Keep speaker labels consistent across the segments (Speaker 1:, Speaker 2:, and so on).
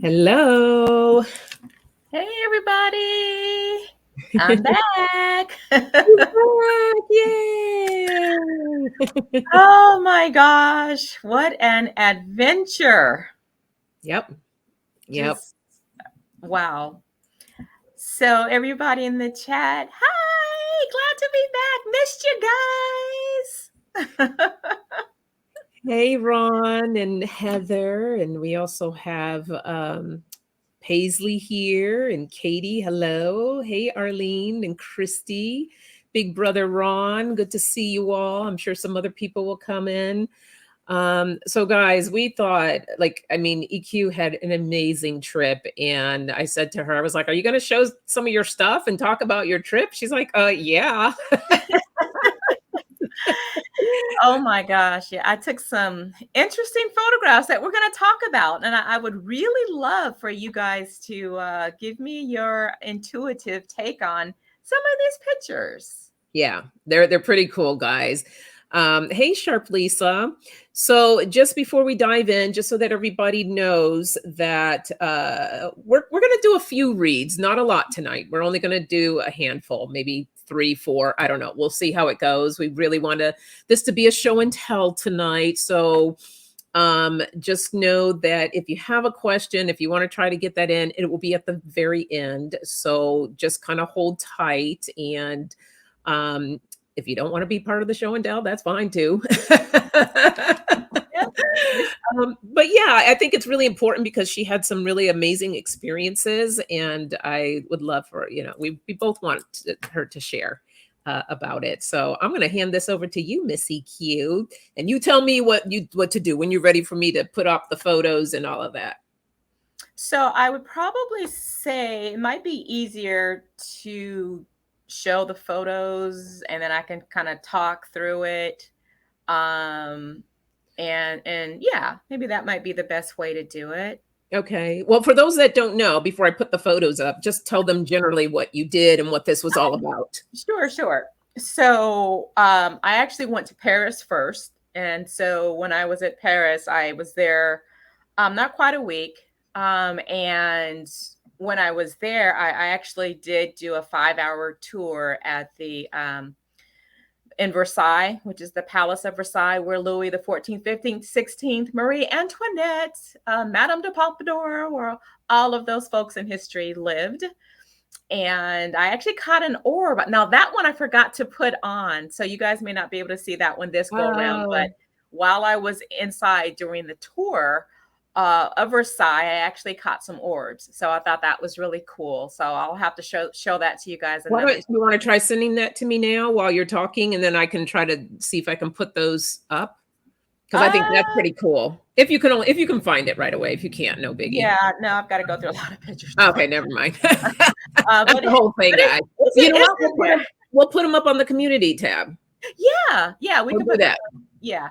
Speaker 1: Hello.
Speaker 2: Hey everybody, I'm back.
Speaker 1: We're back. Yay.
Speaker 2: Oh my gosh, what an adventure.
Speaker 1: Yep. Yep.
Speaker 2: Just wow. So everybody in the chat, hi, glad to be back. Missed you guys.
Speaker 1: Hey, Ron and Heather. And we also have Paisley here and Katie. Hello. Hey, Arlene and Christy. Big brother Ron. Good to see you all. I'm sure some other people will come in. So guys, we thought EQ had an amazing trip. And I said to her, I was like, are you going to show some of your stuff and talk about your trip? She's like, yeah.
Speaker 2: Oh my gosh. Yeah, I took some interesting photographs that we're going to talk about. And I would really love for you guys to give me your intuitive take on some of these pictures.
Speaker 1: Yeah, they're pretty cool, guys. Hey, Sharp Lisa. So just before we dive in, just so that everybody knows that we're going to do a few reads, not a lot tonight. We're only going to do a handful, maybe 3, 4. I don't know. We'll see how it goes. We really want this to be a show and tell tonight. So just know that if you have a question, if you want to try to get that in, it will be at the very end. So just kind of hold tight. And if you don't want to be part of the show and tell, that's fine too.
Speaker 2: Yep.
Speaker 1: But yeah, I think it's really important because she had some really amazing experiences, and I would love for we both want her to share about it. So I'm going to hand this over to you, Missy Q, and you tell me what to do when you're ready for me to put up the photos and all of that.
Speaker 2: So I would probably say it might be easier to show the photos and then I can kind of talk through it. Um, and yeah, maybe that might be the best way to do it.
Speaker 1: Okay. Well, for those that don't know, before I put the photos up, just tell them generally what you did and what this was all about.
Speaker 2: Sure. So I actually went to Paris first. And so when I was at Paris, I was there not quite a week. And when I was there, I actually did do a 5-hour tour at the in Versailles, which is the Palace of Versailles, where Louis the 14th, 15th, 16th, Marie Antoinette, Madame de Pompadour, where all of those folks in history lived. And I actually caught an orb. Now that one I forgot to put on, so you guys may not be able to see that one this go around.
Speaker 1: Oh.
Speaker 2: But while I was inside during the tour of Versailles, I actually caught some orbs. So I thought that was really cool. So I'll have to show that to you guys
Speaker 1: Why
Speaker 2: another
Speaker 1: don't you want to try sending that to me now while you're talking, and then I can try to see if I can put those up? Because I think that's
Speaker 2: time.
Speaker 1: pretty cool. If you can find it right away. If you can't, no biggie.
Speaker 2: Yeah, no, I've got to go through a lot of pictures.
Speaker 1: Okay, never mind. That's
Speaker 2: But
Speaker 1: the whole thing, guys. You know
Speaker 2: it's
Speaker 1: what?
Speaker 2: in there.
Speaker 1: We'll put them up on the community tab.
Speaker 2: Yeah, we
Speaker 1: We'll
Speaker 2: can
Speaker 1: do
Speaker 2: put
Speaker 1: that.
Speaker 2: yeah.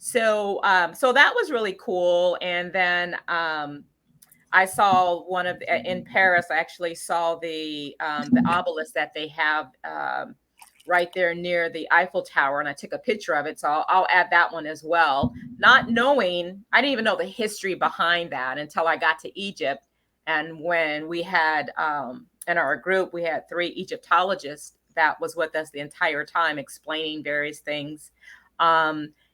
Speaker 2: So so that was really cool. And then I saw one of in Paris. I actually saw the obelisk that they have right there near the Eiffel Tower, and I took a picture of it. So I'll add that one as well. Not knowing, I didn't even know the history behind that until I got to Egypt. And when we had in our group, we had 3 Egyptologists that was with us the entire time, explaining various things.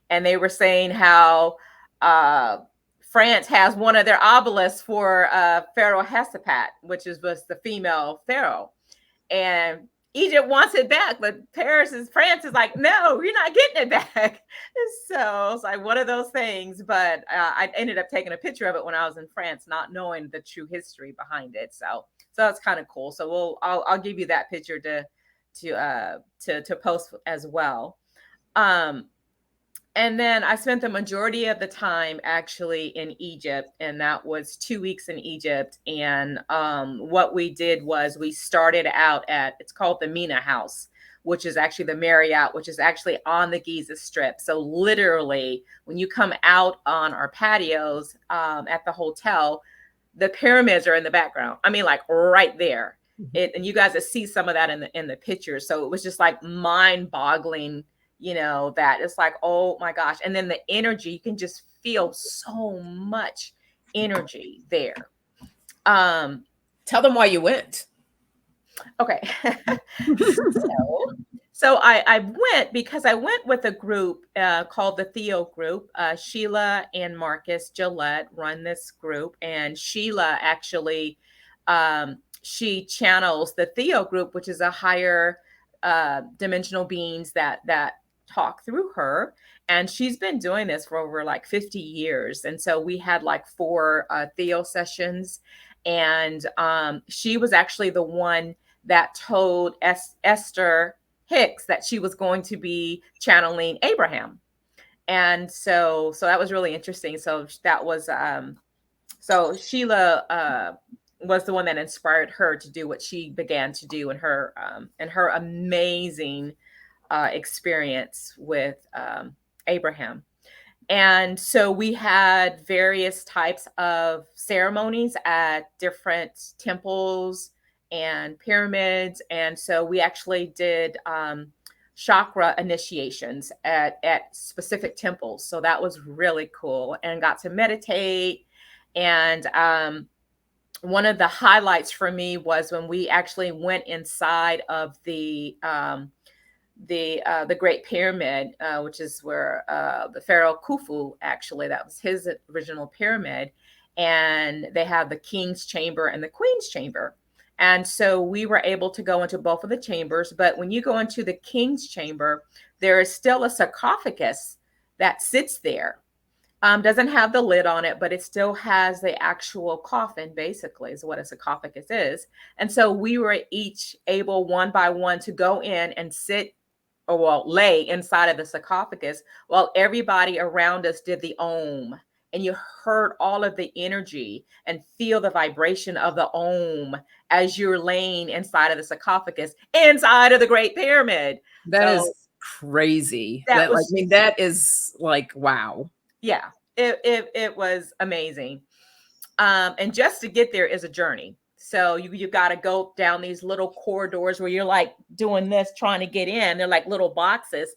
Speaker 2: And they were saying how France has one of their obelisks for Pharaoh Hesaphat, which was the female pharaoh, and Egypt wants it back, but France is like, no, you're not getting it back. So it's like one of those things. But I ended up taking a picture of it when I was in France, not knowing the true history behind it. So that's kind of cool. So I'll give you that picture to post as well. And then I spent the majority of the time actually in Egypt, and that was 2 weeks in Egypt. And what we did was we started out at, it's called the Mina House, which is actually the Marriott, which is actually on the Giza Strip. So literally, when you come out on our patios at the hotel, the pyramids are in the background. I mean, like right there. And you guys will see some of that in the pictures. So it was just like mind-boggling, that it's like, oh my gosh. And then the energy, you can just feel so much energy there. Um,
Speaker 1: Tell them why you went.
Speaker 2: okay. So I went because I went with a group called the Theo Group. Sheila and Marcus Gillette run this group, and Sheila actually she channels the Theo Group, which is a higher dimensional beings that talk through her. And she's been doing this for over like 50 years. And so we had like 4 Theo sessions, and she was actually the one that told Esther Hicks that she was going to be channeling Abraham. And so that was really interesting. So that was so Sheila was the one that inspired her to do what she began to do in her amazing experience with Abraham. And so we had various types of ceremonies at different temples and pyramids. And so we actually did chakra initiations at specific temples. So that was really cool, and got to meditate. And one of the highlights for me was when we actually went inside of the Great Pyramid, which is where the Pharaoh Khufu, actually, that was his original pyramid. And they have the King's Chamber and the Queen's Chamber. And so we were able to go into both of the chambers. But when you go into the King's Chamber, there is still a sarcophagus that sits there. Doesn't have the lid on it, but it still has the actual coffin, basically, is what a sarcophagus is. And so we were each able, one by one, to go in and sit, or well, lay inside of the sarcophagus while everybody around us did the Om. And you heard all of the energy and feel the vibration of the Om as you're laying inside of the sarcophagus, inside of the Great Pyramid.
Speaker 1: That is crazy.
Speaker 2: That was,
Speaker 1: I mean, that is like, wow.
Speaker 2: Yeah, it was amazing. And just to get there is a journey. So you got to go down these little corridors where you're like doing this, trying to get in. They're like little boxes.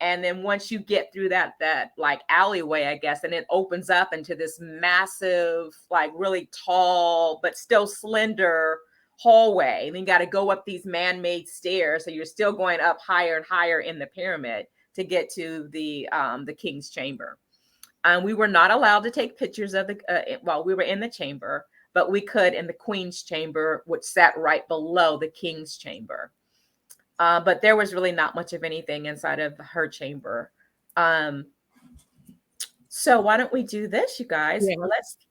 Speaker 2: And then once you get through that like alleyway, I guess, and it opens up into this massive, like really tall, but still slender hallway. And then you got to go up these man-made stairs. So you're still going up higher and higher in the pyramid to get to the King's Chamber. We were not allowed to take pictures of while we were in the chamber, but we could in the Queen's Chamber, which sat right below the King's Chamber. But there was really not much of anything inside of her chamber. So why don't we do this, you guys? Yeah.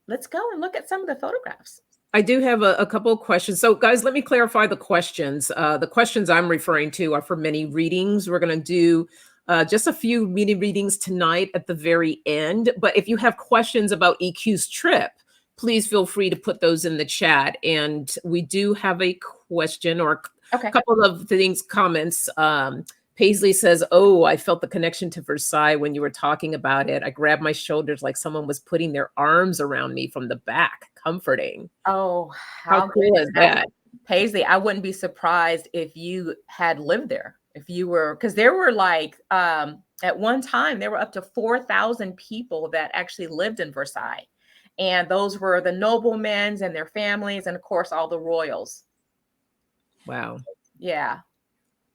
Speaker 2: Let's go and look at some of the photographs.
Speaker 1: I do have a couple of questions. So guys, let me clarify the questions. The questions I'm referring to are for mini readings. We're going to do just a few mini readings tonight at the very end. But if you have questions about EQ's trip, please feel free to put those in the chat. And we do have a question or a couple of things, comments. Paisley says, "Oh, I felt the connection to Versailles when you were talking about it. I grabbed my shoulders like someone was putting their arms around me from the back, comforting."
Speaker 2: Oh,
Speaker 1: how cool is that?
Speaker 2: Paisley, I wouldn't be surprised if you had lived there. If you were, because there were like, at one time, there were up to 4,000 people that actually lived in Versailles. And those were the noblemen and their families, and of course, all the royals.
Speaker 1: Wow.
Speaker 2: Yeah.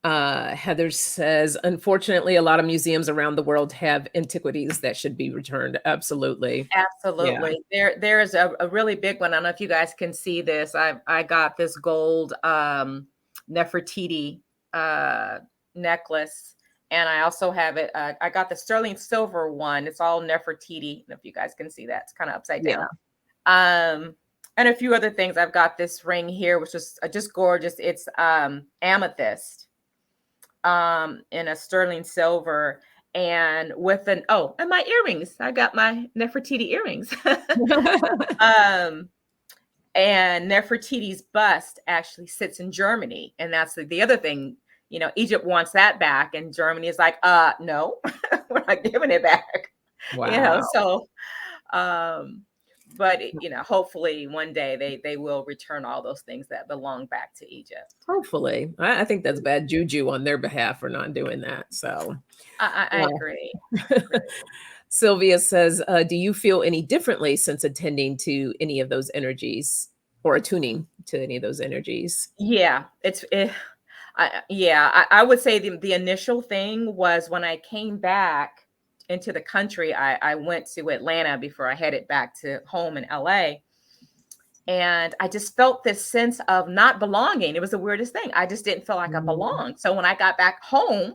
Speaker 1: Heather says, unfortunately, a lot of museums around the world have antiquities that should be returned. Absolutely.
Speaker 2: Absolutely. Yeah. There is a really big one. I don't know if you guys can see this. I got this gold Nefertiti necklace, and I also have it. I got the sterling silver one. It's all Nefertiti. If you guys can see that, it's kind of upside down. And a few other things. I've got this ring here, which is just gorgeous. It's amethyst in a sterling silver, and with and my earrings. I got my Nefertiti earrings. And Nefertiti's bust actually sits in Germany, and that's the other thing. You know, Egypt wants that back, and Germany is like, no, we're not giving it back.
Speaker 1: Wow.
Speaker 2: You know, so, but you know, hopefully one day they will return all those things that belong back to Egypt.
Speaker 1: Hopefully. I think that's bad juju on their behalf for not doing that. So
Speaker 2: I agree.
Speaker 1: Sylvia says, do you feel any differently since attending to any of those energies or attuning to any of those energies?
Speaker 2: Yeah, I would say the initial thing was when I came back into the country. I went to Atlanta before I headed back to home in LA. And I just felt this sense of not belonging. It was the weirdest thing. I just didn't feel like I
Speaker 1: Mm,
Speaker 2: belonged. So when I got back home,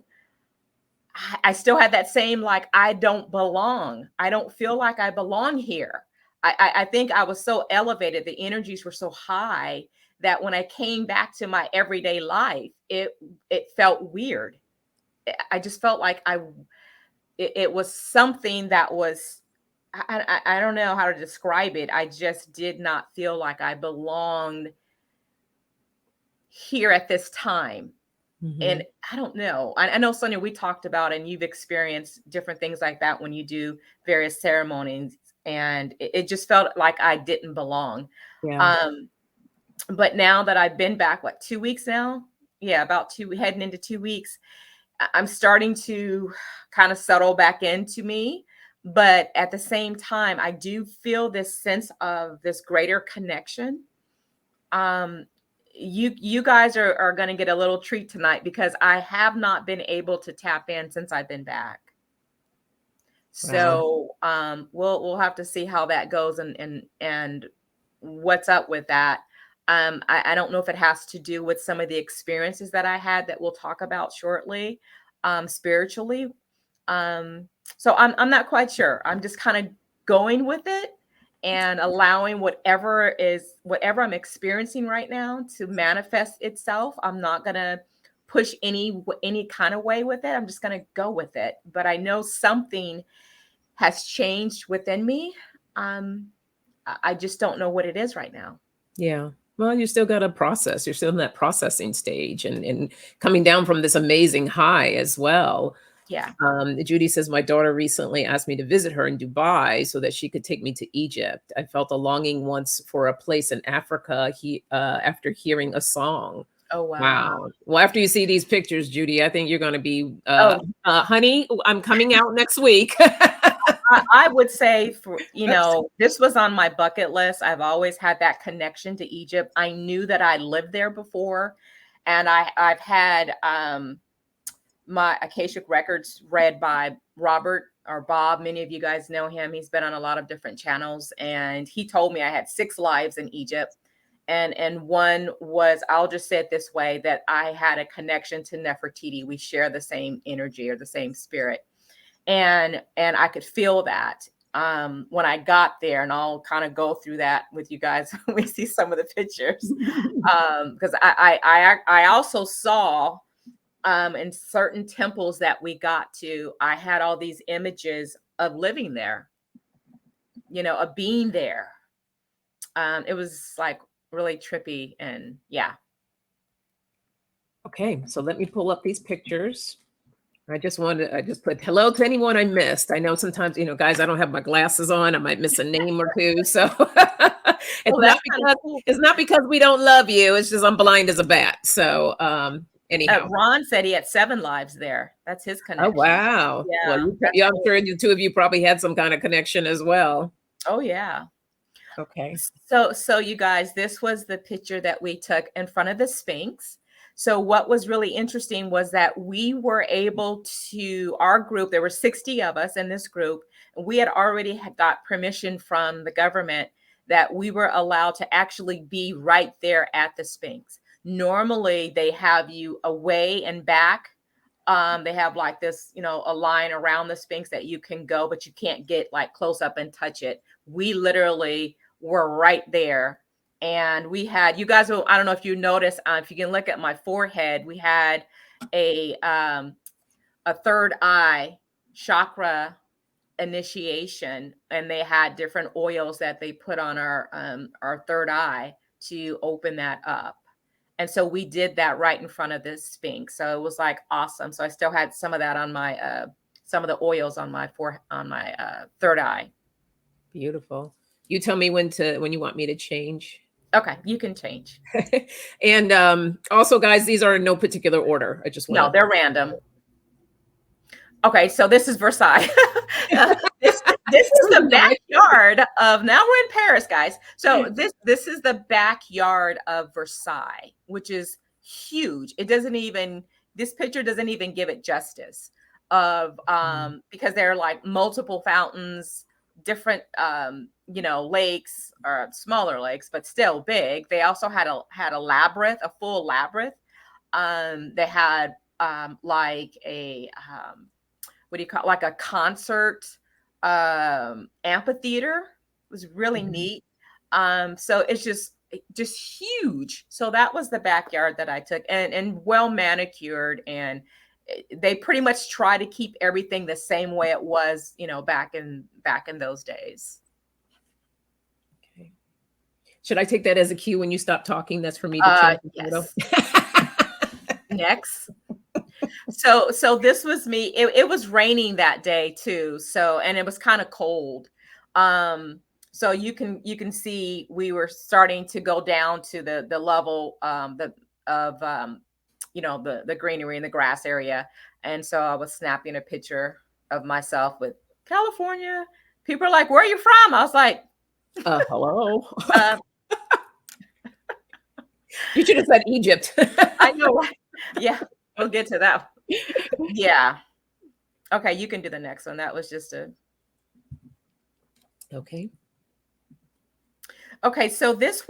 Speaker 2: I still had that same, like, I don't belong. I don't feel like I belong here. I think I was so elevated. The energies were so high that when I came back to my everyday life, it felt weird. I just felt like it was something that was, I don't know how to describe it. I just did not feel like I belonged here at this time. And
Speaker 1: mhm.
Speaker 2: I don't know. I know, Sonia, we talked about, and you've experienced different things like that when you do various ceremonies, and it just felt like I didn't belong.
Speaker 1: Yeah.
Speaker 2: Um, but now that I've been back, what, 2 weeks now? Yeah, about heading into 2 weeks, I'm starting to kind of settle back into me. But at the same time, I do feel this sense of this greater connection. um you guys are going to get a little treat tonight because I have not been able to tap in since I've been back.
Speaker 1: Wow.
Speaker 2: So we'll have to see how that goes, and what's up with that. I don't know if it has to do with some of the experiences that I had that we'll talk about shortly, spiritually. um so I'm not quite sure. I'm just kind of going with it and allowing whatever I'm experiencing right now to manifest itself. I'm not gonna push any kind of way with it. I'm just gonna go with it. But I know something has changed within me. Um, I just don't know what it is right now.
Speaker 1: Yeah. Well, you still got to process. You're still in that processing stage and coming down from this amazing high as well.
Speaker 2: Yeah.
Speaker 1: Judy says, my daughter recently asked me to visit her in Dubai so that she could take me to Egypt. I felt a longing once for a place in Africa after hearing a song.
Speaker 2: Oh wow.
Speaker 1: Wow. Well, after you see these pictures, Judy, I think you're going to be,
Speaker 2: Oh,
Speaker 1: honey, I'm coming out next week.
Speaker 2: I would say, this was on my bucket list. I've always had that connection to Egypt. I knew that I lived there before, and I've had my Akashic records read by Robert or Bob. Many of you guys know him. He's been on a lot of different channels, and he told me I had 6 lives in Egypt. And one was, I'll just say it this way, that I had a connection to Nefertiti. We share the same energy or the same spirit. And I could feel that when I got there, and I'll kind of go through that with you guys when we see some of the pictures. Because I also saw in certain temples that we got to, I had all these images of living there, of being there. It was like really trippy, and yeah.
Speaker 1: Okay, so let me pull up these pictures. I just put hello to anyone I missed. I know sometimes, guys, I don't have my glasses on. I might miss a name or two. So it's
Speaker 2: Oh,
Speaker 1: not
Speaker 2: that's kind of
Speaker 1: because
Speaker 2: cool.
Speaker 1: it's not because we don't love you. It's just I'm blind as a bat. So anyhow.
Speaker 2: Ron said he had 7 lives there. That's his
Speaker 1: Oh
Speaker 2: connection.
Speaker 1: wow. Well,
Speaker 2: Yeah, that's
Speaker 1: yeah, I'm
Speaker 2: cool.
Speaker 1: sure the two of you probably had some kind of connection as well.
Speaker 2: Oh yeah.
Speaker 1: Okay.
Speaker 2: So you guys, this was the picture that we took in front of the Sphinx. So what was really interesting was that we were able to, our group, there were 60 of us in this group, and we had already got permission from the government that we were allowed to actually be right there at the Sphinx. Normally they have you away and back. They have like this, a line around the Sphinx that you can go, but you can't get like close up and touch it. We literally were right there. And we had, you guys will, I don't know if you notice, if you can look at my forehead, we had a third eye chakra initiation, and they had different oils that they put on our third eye to open that up. And so we did that right in front of this Sphinx. So it was like awesome. So I still had some of that on my some of the oils on my third eye.
Speaker 1: Beautiful. You tell me when you want me to change.
Speaker 2: Okay, you can change.
Speaker 1: And also, guys, these are in no particular order. I just want
Speaker 2: No,
Speaker 1: to.
Speaker 2: they're random. Okay, so this is Versailles. This is the backyard of, now we're in Paris, guys. So this is the backyard of Versailles, which is huge. It doesn't even, this picture doesn't even give it justice of because there are like multiple fountains, different lakes, or smaller lakes, but still big. They also had a labyrinth, a full labyrinth. They had like a what do you call, like a concert amphitheater. It was really neat. So it's just huge. So that was the backyard that I took, and well manicured, and they pretty much try to keep everything the same way it was, back in those days.
Speaker 1: Okay. Should I take that as a cue when you stop talking? That's for me to change the photo.
Speaker 2: Next. So this was me. It was raining that day too. So, and it was kind of cold. So you can see we were starting to go down to the level the greenery in the grass area. And so I was snapping a picture of myself with California. People are like, "Where are you from?" I was like,
Speaker 1: hello. You should have said Egypt.
Speaker 2: I know, right? Yeah, we'll get to that. Yeah. Okay, you can do the next one. That was just a.
Speaker 1: Okay.
Speaker 2: Okay, so this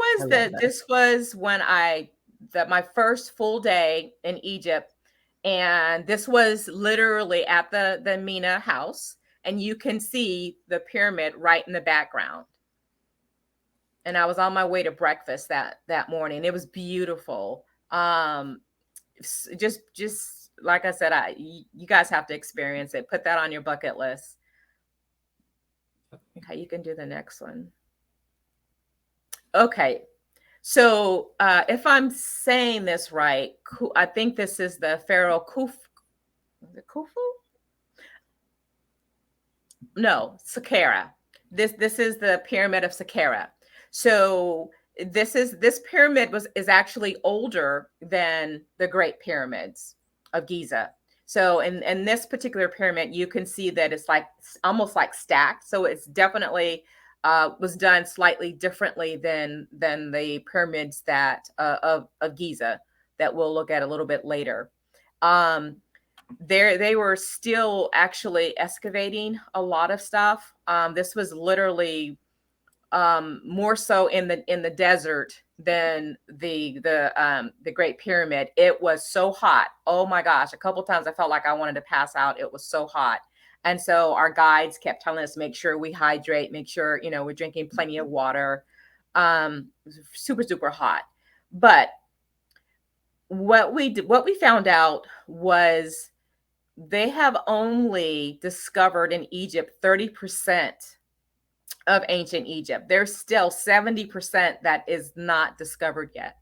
Speaker 2: was when my first full day in Egypt, and this was literally at the Mina house, and you can see the pyramid right in the background. And I was on my way to breakfast that morning. It was beautiful. Just like I said, you guys have to experience it. Put that on your bucket list. Okay, you can do the next one. Okay, so if I'm saying this right, I think this is the Pharaoh Khufu. No, Saqqara. This is the pyramid of Saqqara. So this pyramid is actually older than the Great Pyramids of Giza. So in this particular pyramid, you can see that it's like almost like stacked. So it's definitely was done slightly differently than the pyramids that of Giza that we'll look at a little bit later. They were still actually excavating a lot of stuff. This was literally more so in the desert than the Great Pyramid. It was so hot. Oh my gosh. A couple times I felt like I wanted to pass out. It was so hot. And so our guides kept telling us, make sure we hydrate, make sure, we're drinking plenty of water. It was super, super hot. But what we found out was they have only discovered in Egypt 30% of ancient Egypt. There's still 70% that is not discovered yet.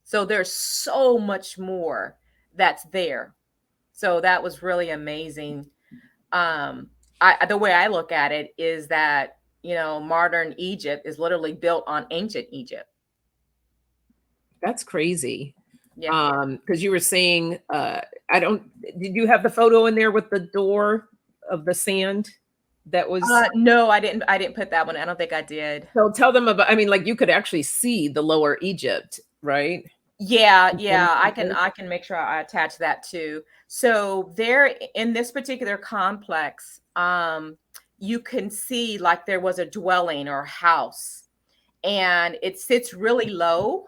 Speaker 2: So there's so much more that's there. So that was really amazing. The way I look at it is that, modern Egypt is literally built on ancient Egypt.
Speaker 1: That's crazy.
Speaker 2: Yeah.
Speaker 1: Because you were saying, did you have the photo in there with the door of the sand? That was
Speaker 2: no, I didn't put that one. I don't think I did.
Speaker 1: So tell them about, like you could actually see the lower Egypt, right?
Speaker 2: Yeah, I can make sure I attach that too. So there in this particular complex, you can see like there was a dwelling or house, and it sits really low,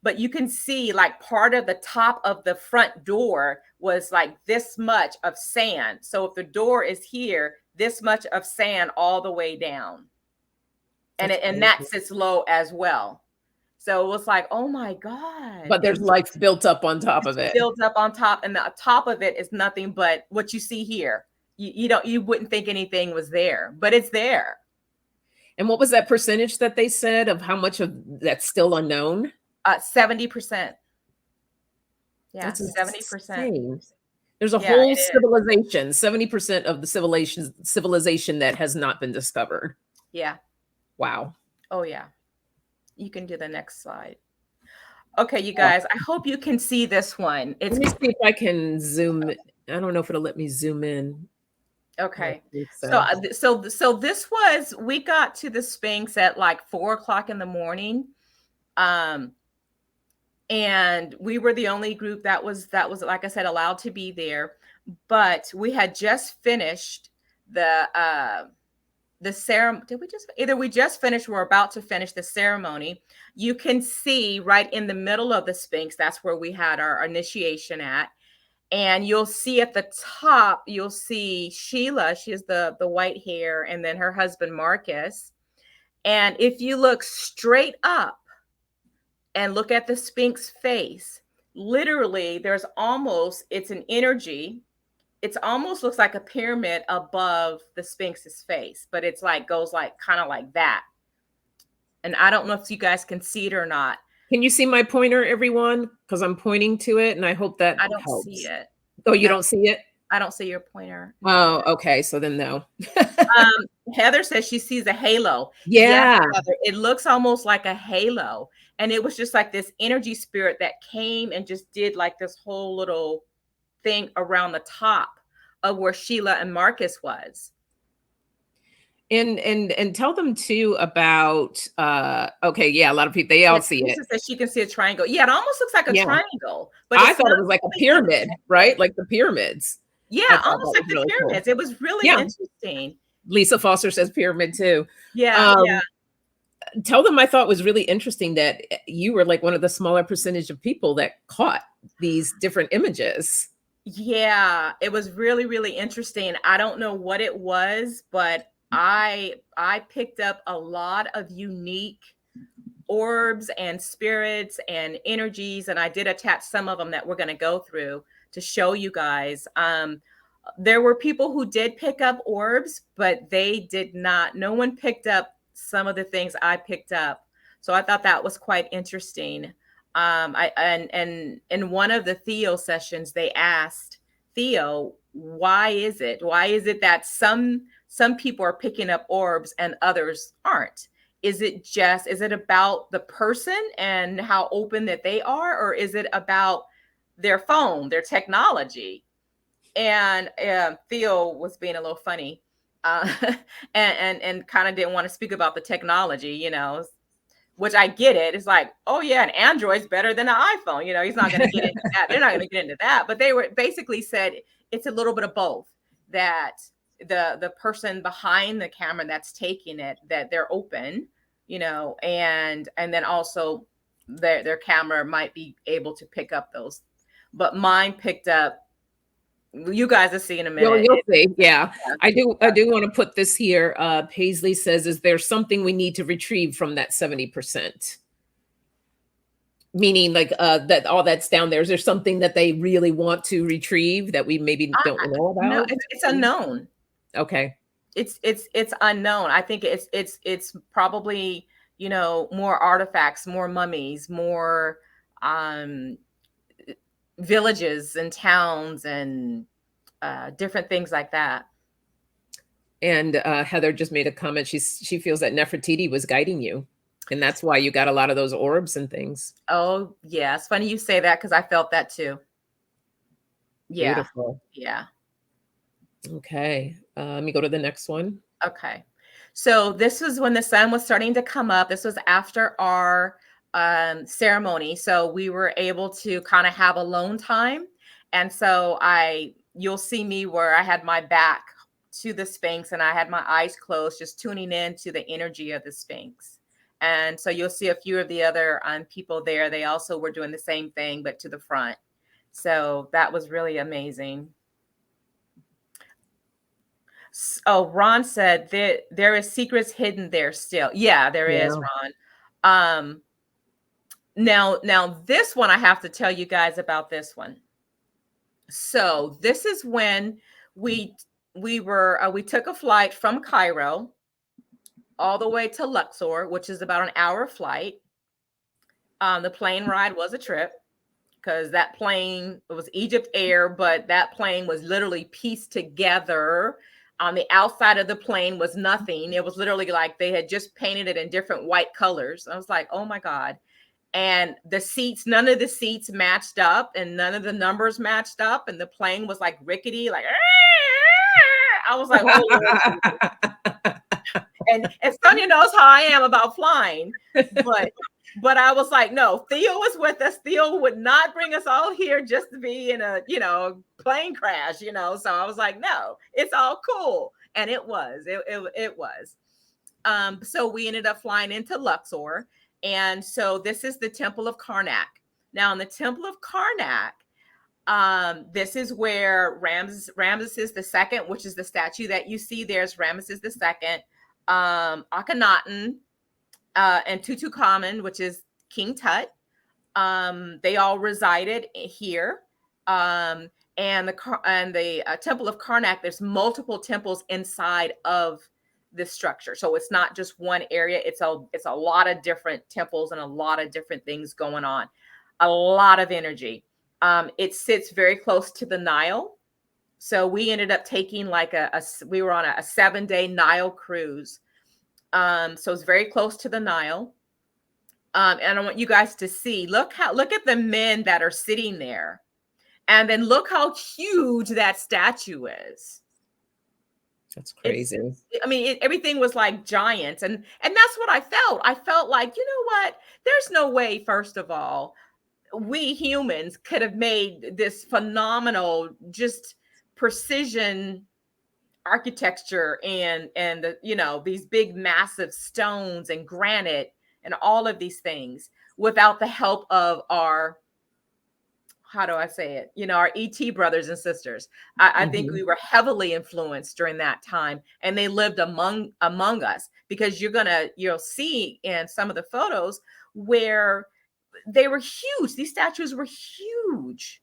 Speaker 2: but you can see like part of the top of the front door was like this much of sand. So if the door is here, this much of sand all the way down. And that sits low as well. So it was like, oh my God.
Speaker 1: But there's life built up on top of it.
Speaker 2: Built up on top, and the top of it is nothing but what you see here. You wouldn't think anything was there, but it's there.
Speaker 1: And what was that percentage that they said of how much of that's still unknown?
Speaker 2: 70%. Yeah,
Speaker 1: that's
Speaker 2: 70%.
Speaker 1: There's a whole civilization, 70% of the civilization that has not been discovered.
Speaker 2: Yeah.
Speaker 1: Wow.
Speaker 2: Oh yeah. You can do the next slide. Okay, you guys, I hope you can see this one.
Speaker 1: Let me see if I can zoom. I don't know if it'll let me zoom in.
Speaker 2: Okay. So,
Speaker 1: Lisa.
Speaker 2: this was, we got to the Sphinx at like 4 o'clock in the morning. Um, and we were the only group like I said, allowed to be there. But we had just finished the ceremony. Did we just, either we just finished, we're about to finish the ceremony. You can see right in the middle of the Sphinx, that's where we had our initiation at. And you'll see at the top, you'll see Sheila. She has the white hair, and then her husband Marcus. And if you look straight up and look at the Sphinx face, literally there's almost, it's an energy. It's almost looks like a pyramid above the Sphinx's face, but it's like goes like kind of like that. And I don't know if you guys can see it or not.
Speaker 1: Can you see my pointer, everyone? Because I'm pointing to it, and I hope that
Speaker 2: I don't see
Speaker 1: helps.
Speaker 2: it.
Speaker 1: Oh, you
Speaker 2: No,
Speaker 1: don't see it?
Speaker 2: I don't see your pointer.
Speaker 1: Oh, okay. So then no.
Speaker 2: Heather says she sees a halo. Yes,
Speaker 1: Yeah.
Speaker 2: Heather, it looks almost like a halo. And it was just like this energy spirit that came and just did like this whole little thing around the top of where Sheila and Marcus was.
Speaker 1: And tell them too about okay, yeah, a lot of people, they all see it.
Speaker 2: Says she can see a triangle. Yeah, it almost looks like a
Speaker 1: Yeah.
Speaker 2: triangle, but
Speaker 1: I
Speaker 2: it's
Speaker 1: thought
Speaker 2: not
Speaker 1: it was like a pyramid, right? Like the pyramids. I
Speaker 2: Yeah,
Speaker 1: thought
Speaker 2: almost
Speaker 1: that
Speaker 2: like
Speaker 1: was
Speaker 2: the
Speaker 1: really cool.
Speaker 2: pyramids. It was really
Speaker 1: Yeah.
Speaker 2: interesting.
Speaker 1: Lisa Foster says pyramid too.
Speaker 2: Yeah, yeah.
Speaker 1: Tell them I thought it was really interesting that you were like one of the smaller percentage of people that caught these different images.
Speaker 2: Yeah, it was really, really interesting. I don't know what it was, but I picked up a lot of unique orbs and spirits and energies, and I did attach some of them that we're going to go through to show you guys. There were people who did pick up orbs, but they did not. No one picked up some of the things I picked up, so I thought that was quite interesting. And in one of the Theo sessions, they asked Theo, why is it that some people are picking up orbs and others aren't? Is it about the person and how open that they are, or is it about their phone, their technology? And Theo was being a little funny, and kind of didn't want to speak about the technology, which I get it. It's like, oh yeah, an Android's better than an iPhone. He's not going to get into that. They're not going to get into that. But they were basically said it's a little bit of both. That the person behind the camera that's taking it, that they're open, and then also their camera might be able to pick up those. But mine picked up. You guys will see in a minute.
Speaker 1: You'll see. Yeah. I do want to put this here. Paisley says, is there something we need to retrieve from that 70%? Meaning like that all that's down there. Is there something that they really want to retrieve that we maybe don't know about?
Speaker 2: No, it's unknown.
Speaker 1: Okay.
Speaker 2: It's unknown. I think it's probably, more artifacts, more mummies, more villages and towns and different things like that.
Speaker 1: And Heather just made a comment. She feels that Nefertiti was guiding you, and that's why you got a lot of those orbs and things.
Speaker 2: Oh yeah, it's funny you say that because I felt that too. Yeah.
Speaker 1: Beautiful.
Speaker 2: Yeah.
Speaker 1: Okay. Let me go to the next one.
Speaker 2: Okay. So this was when the sun was starting to come up. This was after our ceremony. So we were able to kind of have alone time. And so you'll see me where I had my back to the Sphinx and I had my eyes closed, just tuning in to the energy of the Sphinx. And so you'll see a few of the other people there. They also were doing the same thing, but to the front. So that was really amazing. Oh, Ron said that there is secrets hidden there still. Yeah, there is, Ron. Now this one, I have to tell you guys about this one. So this is when we took a flight from Cairo all the way to Luxor, which is about an hour flight. The plane ride was a trip because that plane, it was Egypt Air, but that plane was literally pieced together. On the outside of the plane was nothing. It was literally like they had just painted it in different white colors. I was like, oh my God. And the seats, none of the seats matched up and none of the numbers matched up. And the plane was like rickety, like, I was like, oh Lord Jesus. And Sonia knows how I am about flying, but I was like, no, Theo was with us. Theo would not bring us all here just to be in a, plane crash, So I was like, no, it's all cool. And it was, it was. So we ended up flying into Luxor. And so this is the Temple of Karnak. Now in the Temple of Karnak, this is where Ramesses II, which is the statue that you see, there's Ramesses II, Akhenaten, and Tutankhamun, which is King Tut. They all resided here. And the Temple of Karnak, there's multiple temples inside of this structure. So it's not just one area. It's a lot of different temples and a lot of different things going on. A lot of energy. It sits very close to the Nile. So we ended up taking we were on a 7-day Nile cruise. So it's very close to the Nile. And I want you guys to see, look at the men that are sitting there. And then look how huge that statue is.
Speaker 1: That's crazy.
Speaker 2: Everything was like giants. And that's what I felt. I felt like, you know what? There's no way, first of all, we humans could have made this phenomenal, just precision architecture and these big massive stones and granite and all of these things without the help of our, how do I say it? Our ET brothers and sisters. I think we were heavily influenced during that time, and they lived among us, because you'll see in some of the photos where they were huge. These statues were huge,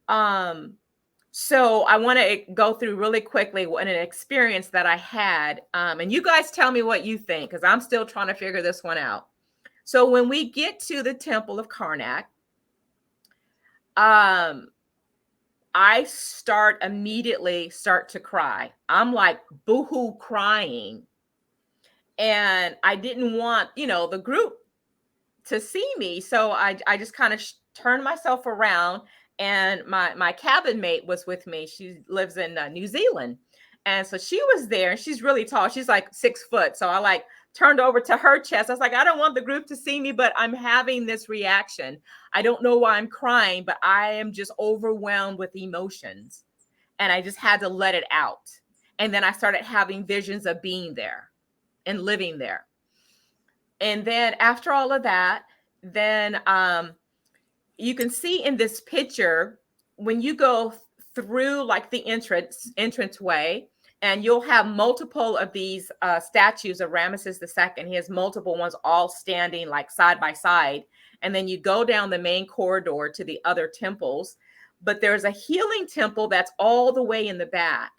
Speaker 2: So I want to go through really quickly an experience that I had. And you guys tell me what you think, because I'm still trying to figure this one out. So when we get to the Temple of Karnak, I immediately start to cry. I'm like boohoo crying. And I didn't want, the group to see me. So I just kind of turned myself around, and my cabin mate was with me. She lives in New Zealand. And so she was there, and she's really tall. She's like 6 foot. So I turned over to her chest. I was like, I don't want the group to see me, but I'm having this reaction. I don't know why I'm crying, but I am just overwhelmed with emotions. And I just had to let it out. And then I started having visions of being there and living there. And then after all of that, then you can see in this picture, when you go through the entranceway, and you'll have multiple of these statues of Ramesses II. He has multiple ones all standing side by side. And then you go down the main corridor to the other temples. But there's a healing temple that's all the way in the back.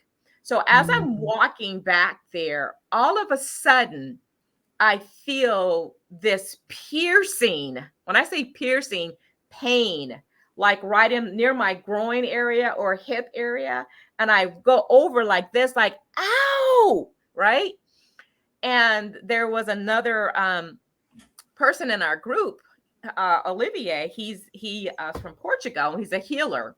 Speaker 2: So as I'm walking back there, all of a sudden, I feel this piercing, when I say piercing, pain, right in near my groin area or hip area. And I go over like this, ow, right? And there was another person in our group, Olivier. He's from Portugal. He's a healer.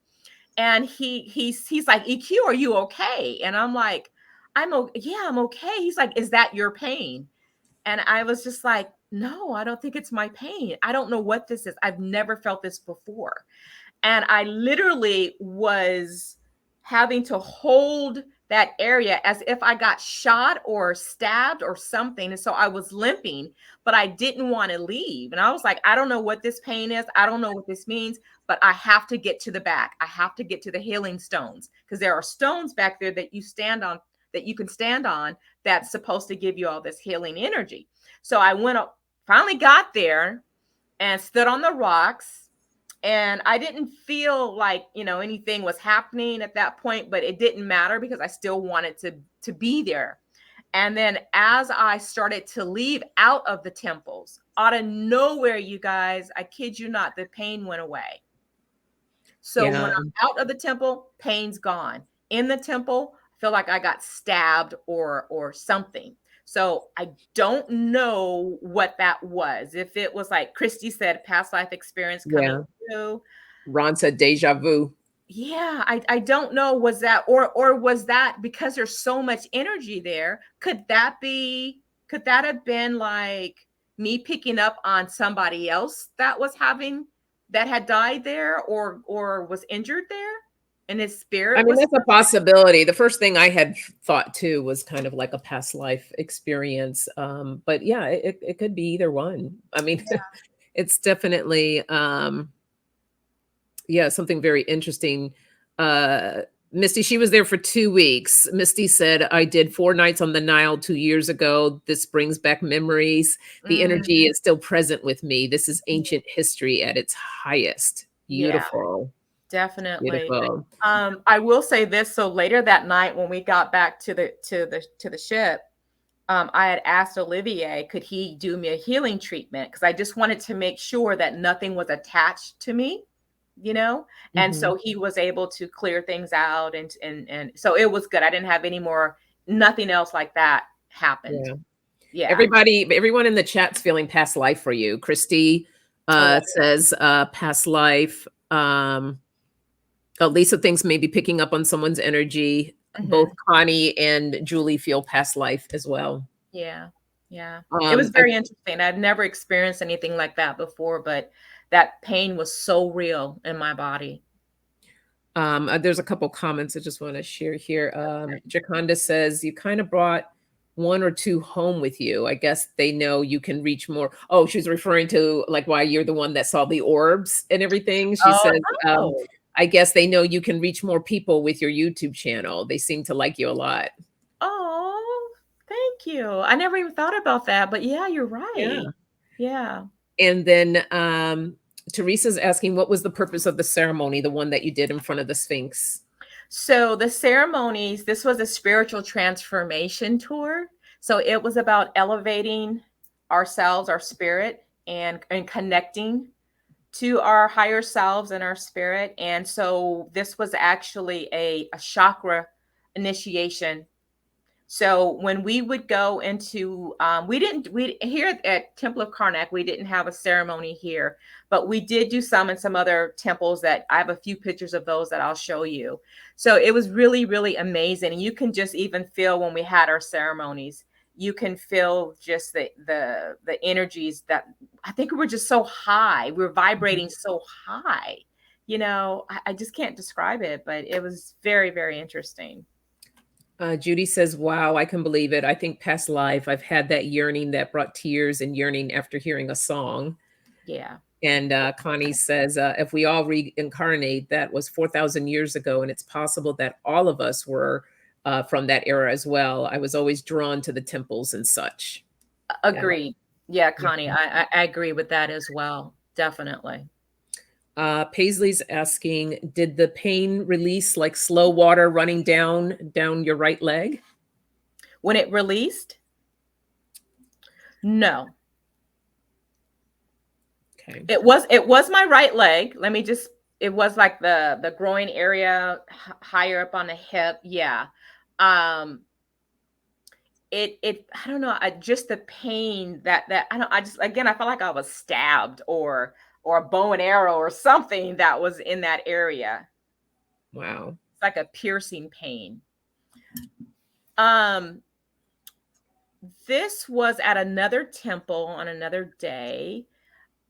Speaker 2: And he's like, EQ, are you okay? And I'm like, yeah, I'm okay. He's like, is that your pain? And I was just like, no, I don't think it's my pain. I don't know what this is. I've never felt this before. And I literally was having to hold that area as if I got shot or stabbed or something. And so I was limping, but I didn't want to leave. And I was like, I don't know what this pain is. I don't know what this means, but I have to get to the back. I have to get to the healing stones, because there are stones back there that you stand on, that you can stand on, that's supposed to give you all this healing energy. So I went up, finally got there and stood on the rocks, and I didn't feel like, anything was happening at that point, but it didn't matter because I still wanted to be there. And then as I started to leave out of the temples, out of nowhere, you guys, I kid you not, the pain went away. So when I'm out of the temple, pain's gone. In the temple, I feel like I got stabbed or something. So I don't know what that was. If it was like Christy said, past life experience coming through.
Speaker 1: Ron said deja vu.
Speaker 2: Yeah, I don't know, was that, or was that because there's so much energy there? Could that have been like me picking up on somebody else that was having, that had died there, or was injured there, and his
Speaker 1: I
Speaker 2: spirit
Speaker 1: mean,
Speaker 2: was
Speaker 1: that's a
Speaker 2: still
Speaker 1: possibility. The first thing I had thought too was kind of like a past life experience. But yeah, it could be either one. I mean, it's definitely yeah, something very interesting. Uh Misty, she was there for 2 weeks. Misty said, I did 4 nights on the Nile 2 years ago. This brings back memories. The
Speaker 2: there.
Speaker 1: energy is still present with me. This is ancient history at its highest.
Speaker 2: Yeah,
Speaker 1: Beautiful.
Speaker 2: definitely.
Speaker 1: Beautiful.
Speaker 2: I will say this. So later that night, when we got back to the ship, I had asked Olivier, could he do me a healing treatment? Because I just wanted to make sure that nothing was attached to me, you know. And
Speaker 1: Mhm.
Speaker 2: so he was able to clear things out, and so it was good. I didn't have any more. Nothing else like that happened.
Speaker 1: Yeah.
Speaker 2: Yeah.
Speaker 1: Everyone in the chat's feeling past life for you. Christy
Speaker 2: Oh,
Speaker 1: says past life. Lisa thinks maybe picking up on someone's energy. Both
Speaker 2: mhm.
Speaker 1: Connie and Julie feel past life as well.
Speaker 2: Yeah. Yeah. It was
Speaker 1: Um, I,
Speaker 2: very interesting. I've never experienced anything like that before, but that pain was so real in my body.
Speaker 1: there's a couple comments I just want to share here. Jaconda says you kind of brought one or two home with you. I guess they know you can reach more. Oh, she's referring to like why you're the one that saw the orbs and everything. She
Speaker 2: Oh,
Speaker 1: says,
Speaker 2: oh,
Speaker 1: I guess they know you can reach more people with your YouTube channel. They seem to like you a lot.
Speaker 2: oh, thank you. I never even thought about that, but yeah, you're
Speaker 1: Yeah.
Speaker 2: right. Yeah.
Speaker 1: And then Teresa's asking, what was the purpose of the ceremony, the one that you did in front of the Sphinx?
Speaker 2: So the ceremonies, this was a spiritual transformation tour. So it was about elevating ourselves, our spirit, and connecting to our higher selves and our spirit. And so this was actually a chakra initiation. So when we would go into, we here at Temple of Karnak, we didn't have a ceremony here, but we did do some in some other temples that I have a few pictures of those that I'll show you. So it was really, really amazing. And you can just even feel when we had our ceremonies, you can feel just the energies that I think we were just so high. We were vibrating so high. I just can't describe it, but it was very, very interesting.
Speaker 1: Judy says, wow, I can believe it. I think past life, I've had that yearning that brought tears and yearning after hearing a song.
Speaker 2: Yeah.
Speaker 1: And Connie says, if we all reincarnate, that was 4,000 years ago. And it's possible that all of us were from that era as well. I was always drawn to the temples and such. Yeah.
Speaker 2: Agreed. Yeah,
Speaker 1: Yeah.
Speaker 2: Connie, I agree with that as well. Definitely.
Speaker 1: Paisley's asking, did the pain release like slow water running down your right leg?
Speaker 2: When it released, no.
Speaker 1: Okay.
Speaker 2: It was my right leg. It was like the groin area, higher up on the hip. Yeah. Um it I don't know, I just the pain that I don't I just again I felt like I was stabbed, or a bow and arrow or something that was in that area.
Speaker 1: Wow.
Speaker 2: It's like a piercing pain. Um This was at another temple on another day.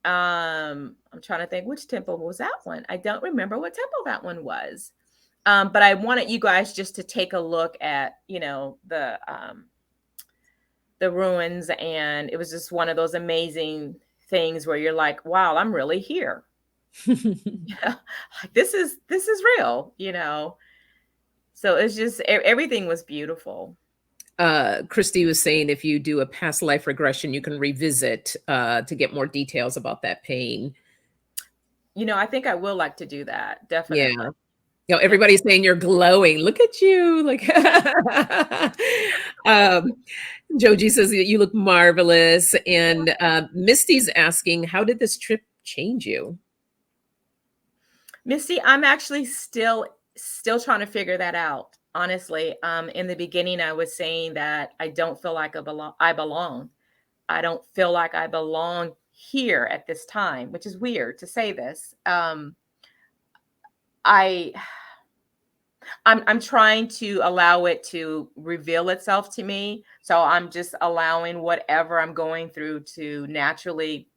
Speaker 2: I'm trying to think, which temple was that one? I don't remember what temple that one was. But I wanted you guys just to take a look at, the ruins, and it was just one of those amazing things where you're like, wow, I'm really here. Yeah, like this is real. So it's just everything was beautiful.
Speaker 1: Christy was saying if you do a past life regression, you can revisit to get more details about that pain.
Speaker 2: I think I will like to do that.
Speaker 1: Yeah.
Speaker 2: Definitely. Yeah.
Speaker 1: Everybody's saying you're glowing. Look at you. Like um Joji says that you look marvelous. And Misty's asking, how did this trip change you?
Speaker 2: Misty, I'm actually still trying to figure that out. Honestly, in the beginning, I was saying that I don't feel like I belong. I don't feel like I belong here at this time, which is weird to say this. I I'm trying to allow it to reveal itself to me. So I'm just allowing whatever I'm going through to naturally,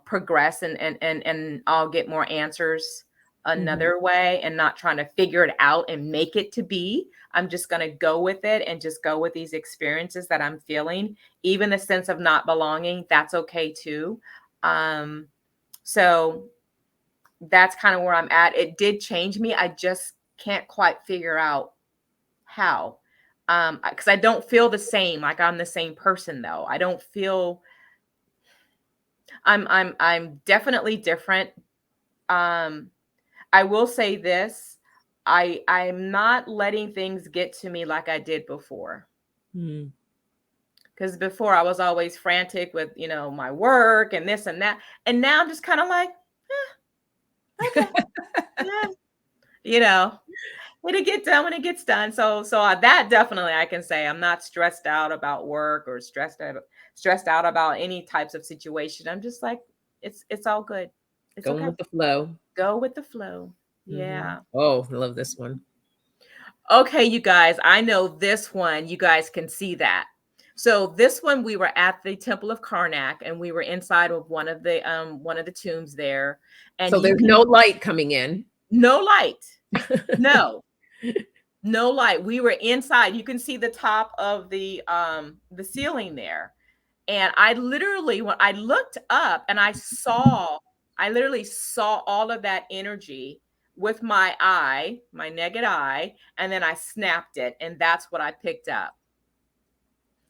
Speaker 2: progress, and I'll get more answers
Speaker 1: Mhm.
Speaker 2: another way, and not trying to figure it out and make it to be. I'm just going to go with it and just go with these experiences that I'm feeling. Even the sense of not belonging, that's okay too. Um, so that's kind of where I'm at. It did change me. I just can't quite figure out how. Because I don't feel the same. Like I'm the same person though. I don't feel. I'm definitely different. Um, I will say this. I'm not letting things get to me like I did before.
Speaker 1: Mm.
Speaker 2: Because before I was always frantic with, my work and this and that. And now I'm just kind of like, okay, yeah, you know, it'll get done when it gets done. So that definitely I can say I'm not stressed out about work or stressed out about any types of situation. I'm just like, it's all good. It's
Speaker 1: Going
Speaker 2: okay.
Speaker 1: with the flow.
Speaker 2: Go with the flow.
Speaker 1: Mhm.
Speaker 2: Yeah.
Speaker 1: Oh, I love this one.
Speaker 2: Okay, you guys, I know this one. You guys can see that. So this one, we were at the Temple of Karnak, and we were inside of one of the tombs there, and
Speaker 1: So
Speaker 2: you
Speaker 1: there's
Speaker 2: can
Speaker 1: no light coming in.
Speaker 2: no light, no, no light. We were inside. You can see the top of the ceiling there, and I literally, when I looked up and I literally saw all of that energy with my eye, my naked eye, and then I snapped it, and that's what I picked up.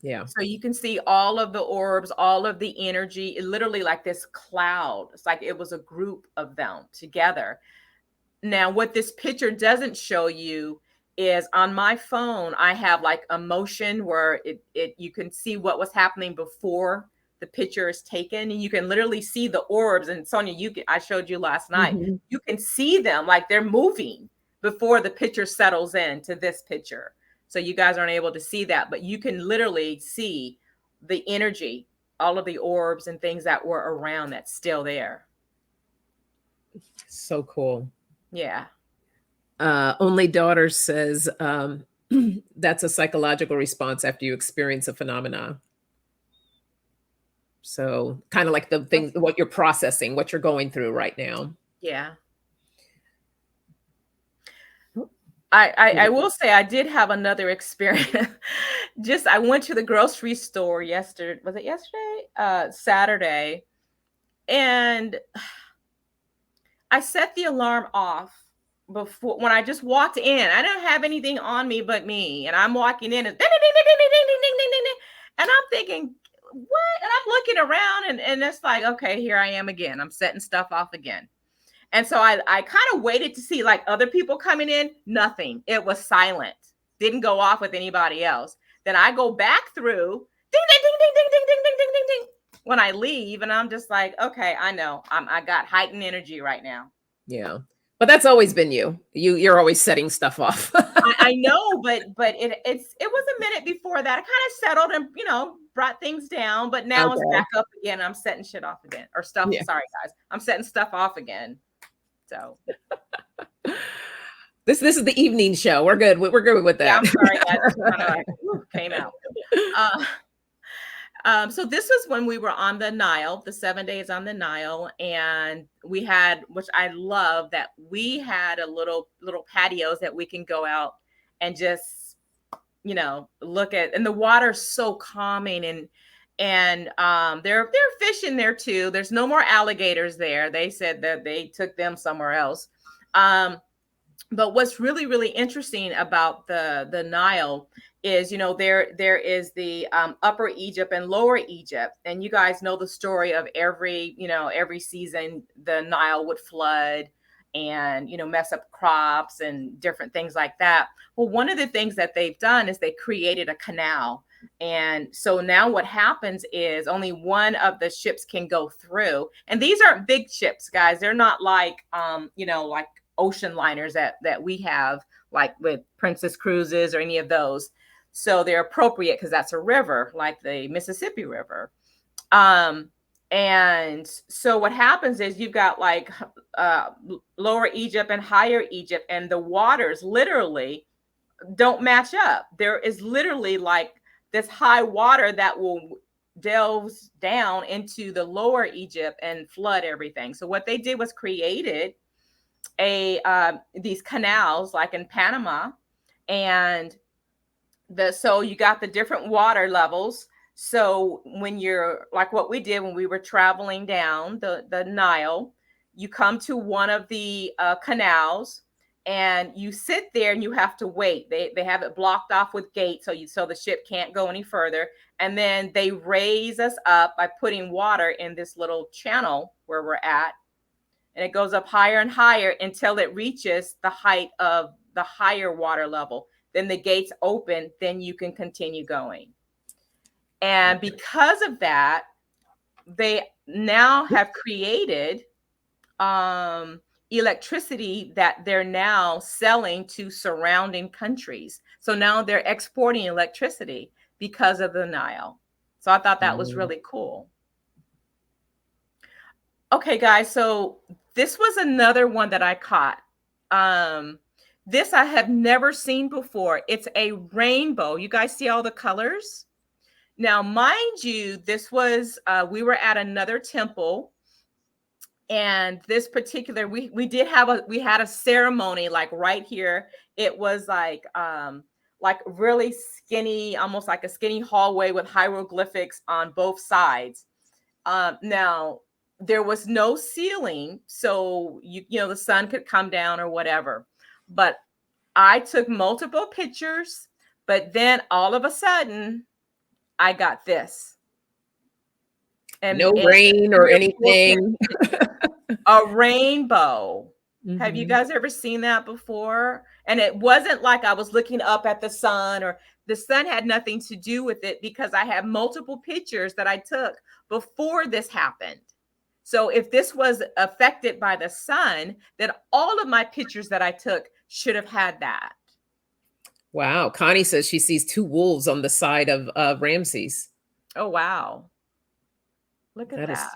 Speaker 1: Yeah.
Speaker 2: So you can see all of the orbs, all of the energy, literally like this cloud. It's like it was a group of them together. Now, what this picture doesn't show you is on my phone, I have like a motion where it you can see what was happening before the picture is taken, and you can literally see the orbs. And Sonia, I showed you last night.
Speaker 1: Mhm.
Speaker 2: You can see them like they're moving before the picture settles into this picture. So you guys aren't able to see that, but you can literally see the energy, all of the orbs and things that were around that's still there.
Speaker 1: So cool.
Speaker 2: Yeah.
Speaker 1: Only Daughter says that's a psychological response after you experience a phenomena. So kind of like the thing, what you're processing, what you're going through right now.
Speaker 2: Yeah. I will say I did have another experience. Just I went to the grocery store yesterday. Was it yesterday? Saturday. And I set the alarm off before when I just walked in. I don't have anything on me but me. And I'm walking in and ding, ding, ding, ding, ding, ding, ding, ding, ding, ding, ding. And I'm thinking, what? And I'm looking around and it's like, okay, here I am again. I'm setting stuff off again. And so I kind of waited to see like other people coming in. Nothing. It was silent. Didn't go off with anybody else. Then I go back through. Ding ding ding ding ding ding ding ding ding ding ding. When I leave, and I'm just like, okay, I know. I got heightened energy right now.
Speaker 1: Yeah. But that's always been you. You're always setting stuff off.
Speaker 2: I know, but it was a minute before that. I kind of settled and brought things down, but now it's
Speaker 1: Okay.
Speaker 2: back up again. I'm setting shit off again, or stuff.
Speaker 1: Yeah.
Speaker 2: Sorry, guys, I'm setting stuff off again. So
Speaker 1: This is the evening show. We're good. We're good with
Speaker 2: yeah,
Speaker 1: that.
Speaker 2: I'm sorry, guys. Just kind of like came out. Uh, so this was when we were on the Nile, the 7 days on the Nile, and we had, which I love, that we had a little patios that we can go out and just look at, and the water's so calming, and there are fish in there too. There's no more alligators there. They said that they took them somewhere else. But what's really really interesting about the Nile is there is the upper Egypt and lower Egypt, and you guys know the story of every season the Nile would flood and mess up crops and different things like that. Well, one of the things that they've done is they created a canal, and so now what happens is only one of the ships can go through, and these aren't big ships, guys. They're not like like ocean liners that we have, like with Princess Cruises or any of those. So they're appropriate because that's a river, like the Mississippi River. Um, And so what happens is you've got like uh, lower Egypt and higher Egypt, and the waters literally don't match up. There is literally like this high water that will delves down into the lower Egypt and flood everything. So what they did was created a these canals like in Panama, and so you got the different water levels. So when you're like what we did when we were traveling down the Nile, you come to one of the canals and you sit there and you have to wait. They have it blocked off with gates so the ship can't go any further. And then they raise us up by putting water in this little channel where we're at, and it goes up higher and higher until it reaches the height of the higher water level. Then the gates open, then you can continue going. And because of that, they now have created electricity that they're now selling to surrounding countries. So now they're exporting electricity because of the Nile. So I thought that was really cool. Okay, guys, so this was another one that I caught. This I have never seen before. It's a rainbow. You guys see all the colors? Now, mind you, this was we were at another temple, and this particular we had a ceremony like right here. It was like really skinny, almost like a skinny hallway with hieroglyphics on both sides. Now there was no ceiling, so you know the sun could come down or whatever. But I took multiple pictures, but then all of a sudden I got this.
Speaker 1: And no rain or anything.
Speaker 2: A rainbow. Mm-hmm. Have you guys ever seen that before? And it wasn't like I was looking up at the sun, or the sun had nothing to do with it, because I had multiple pictures that I took before this happened. So if this was affected by the sun, then all of my pictures that I took should have had that.
Speaker 1: Wow. Connie says she sees two wolves on the side of Ramses.
Speaker 2: Oh, wow. Look at that.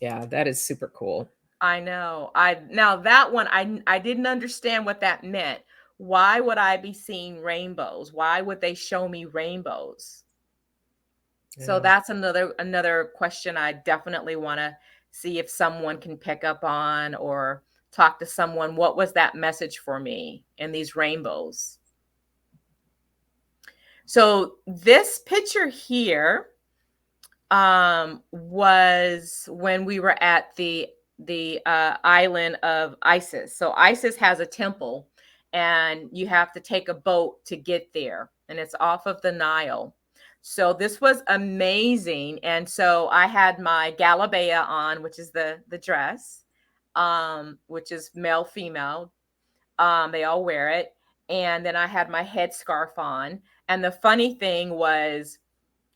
Speaker 1: Yeah, that is super cool.
Speaker 2: I know. Now that one, I didn't understand what that meant. Why would I be seeing rainbows? Why would they show me rainbows? Yeah. So that's another question I definitely want to see if someone can pick up on, or talk to someone. What was that message for me in these rainbows? So this picture here was when we were at the island of Isis. So Isis has a temple, and you have to take a boat to get there, and it's off of the Nile. So this was amazing. And so I had my galabea on, which is the dress, which is male, female. They all wear it. And then I had my headscarf on. And the funny thing was,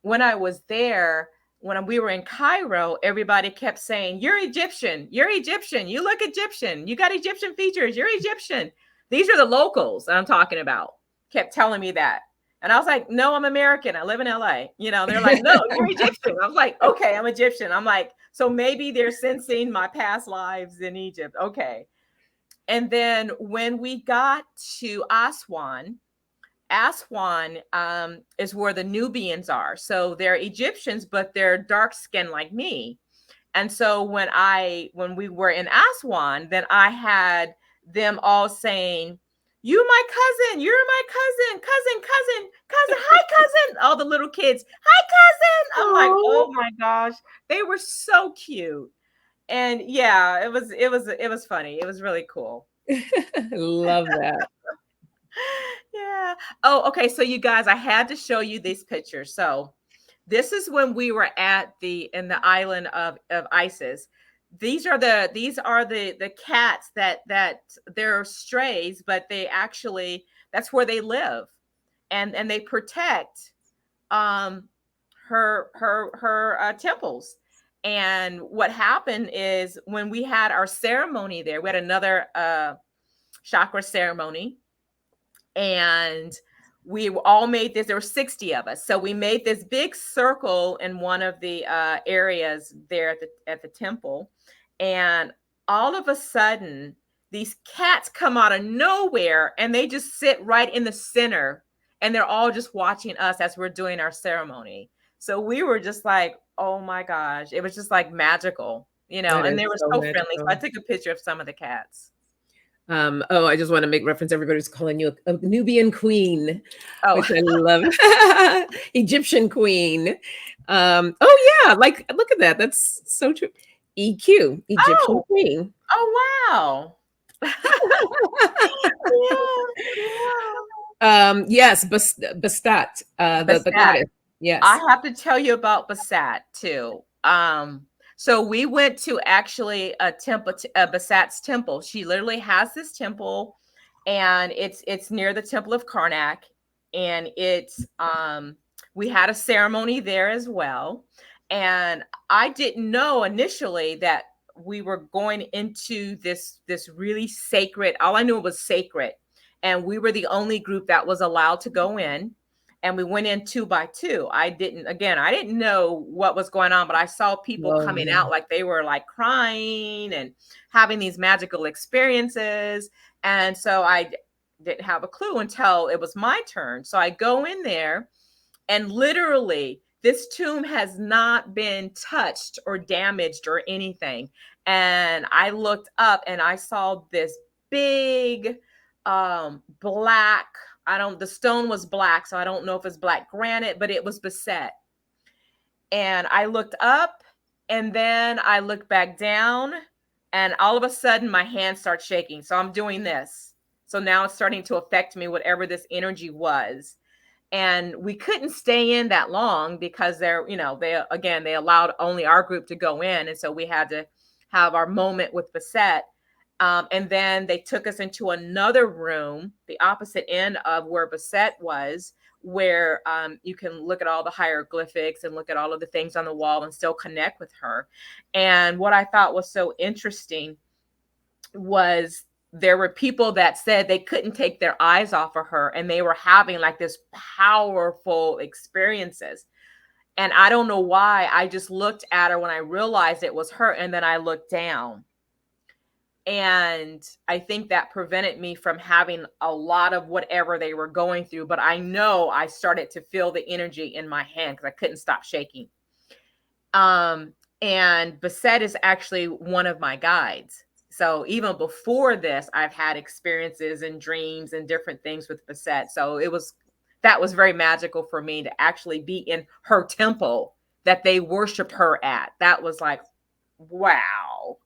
Speaker 2: when I was there, when we were in Cairo, everybody kept saying, "You're Egyptian. You're Egyptian. You look Egyptian. You got Egyptian features. You're Egyptian." These are the locals that I'm talking about. Kept telling me that. And I was like, "No, I'm American. I live in LA." You know, they're like, "No, you're Egyptian." I was like, "Okay, I'm Egyptian." I'm like, so maybe they're sensing my past lives in Egypt. Okay. And then when we got to Aswan is where the Nubians are. So they're Egyptians, but they're dark skinned like me. And so when we were in Aswan, then I had them all saying, "You my cousin, you're my cousin, cousin, hi cousin." All the little kids, "Hi cousin." I'm like, oh my gosh, they were so cute. And yeah, it was funny. It was really cool.
Speaker 1: Love that.
Speaker 2: Yeah. Oh, okay. So you guys, I had to show you these pictures. So this is when we were in the island of Isis. These are the cats that they're strays, but they actually, that's where they live, and they protect her temples. And what happened is, when we had our ceremony there, we had another chakra ceremony. And we all made this. There were 60 of us, so we made this big circle in one of the areas there at the temple, and all of a sudden these cats come out of nowhere and they just sit right in the center, and they're all just watching us as we're doing our ceremony. So we were just like, oh my gosh, it was just like magical,
Speaker 1: That
Speaker 2: and
Speaker 1: is
Speaker 2: they were
Speaker 1: so
Speaker 2: so friendly. So I
Speaker 1: magical.
Speaker 2: took a picture of some of the cats.
Speaker 1: Oh, I just want to make reference. Everybody's calling you a Nubian queen,
Speaker 2: Oh,
Speaker 1: which I love. Egyptian queen. Oh yeah, like look at that. That's so true. EQ, Egyptian
Speaker 2: oh,
Speaker 1: queen.
Speaker 2: oh, wow. Yeah,
Speaker 1: Yes, Bastat,
Speaker 2: yeah.
Speaker 1: the
Speaker 2: Basat.
Speaker 1: goddess.
Speaker 2: I
Speaker 1: Yes.
Speaker 2: have to tell you about Basat too. So we went to actually a temple, Basat's temple. She literally has this temple, and it's near the Temple of Karnak, and we had a ceremony there as well. And I didn't know initially that we were going into this really sacred. All I knew was sacred, and we were the only group that was allowed to go in, and we went in 2 by 2. I didn't know what was going on, but I saw people
Speaker 1: Oh
Speaker 2: coming
Speaker 1: yeah.
Speaker 2: out like they were like crying and having these magical experiences. And so I didn't have a clue until it was my turn. So I go in there, and literally this tomb has not been touched or damaged or anything. And I looked up and I saw this big black, the stone was black, so I don't know if it's black granite, but it was beset. And I looked up, and then I looked back down, and all of a sudden my hand starts shaking. So I'm doing this. So now it's starting to affect me, whatever this energy was. And we couldn't stay in that long because they allowed only our group to go in. And so we had to have our moment with Basset. And then they took us into another room, the opposite end of where Basset was, where you can look at all the hieroglyphics and look at all of the things on the wall and still connect with her. And what I thought was so interesting was there were people that said they couldn't take their eyes off of her, and they were having like this powerful experiences. And I don't know why. I just looked at her when I realized it was her, and then I looked down. And I think that prevented me from having a lot of whatever they were going through. But I know I started to feel the energy in my hand because I couldn't stop shaking. And Basset is actually one of my guides. So even before this, I've had experiences and dreams and different things with Basset. So that was very magical for me to actually be in her temple that they worshiped her at. That was like, wow.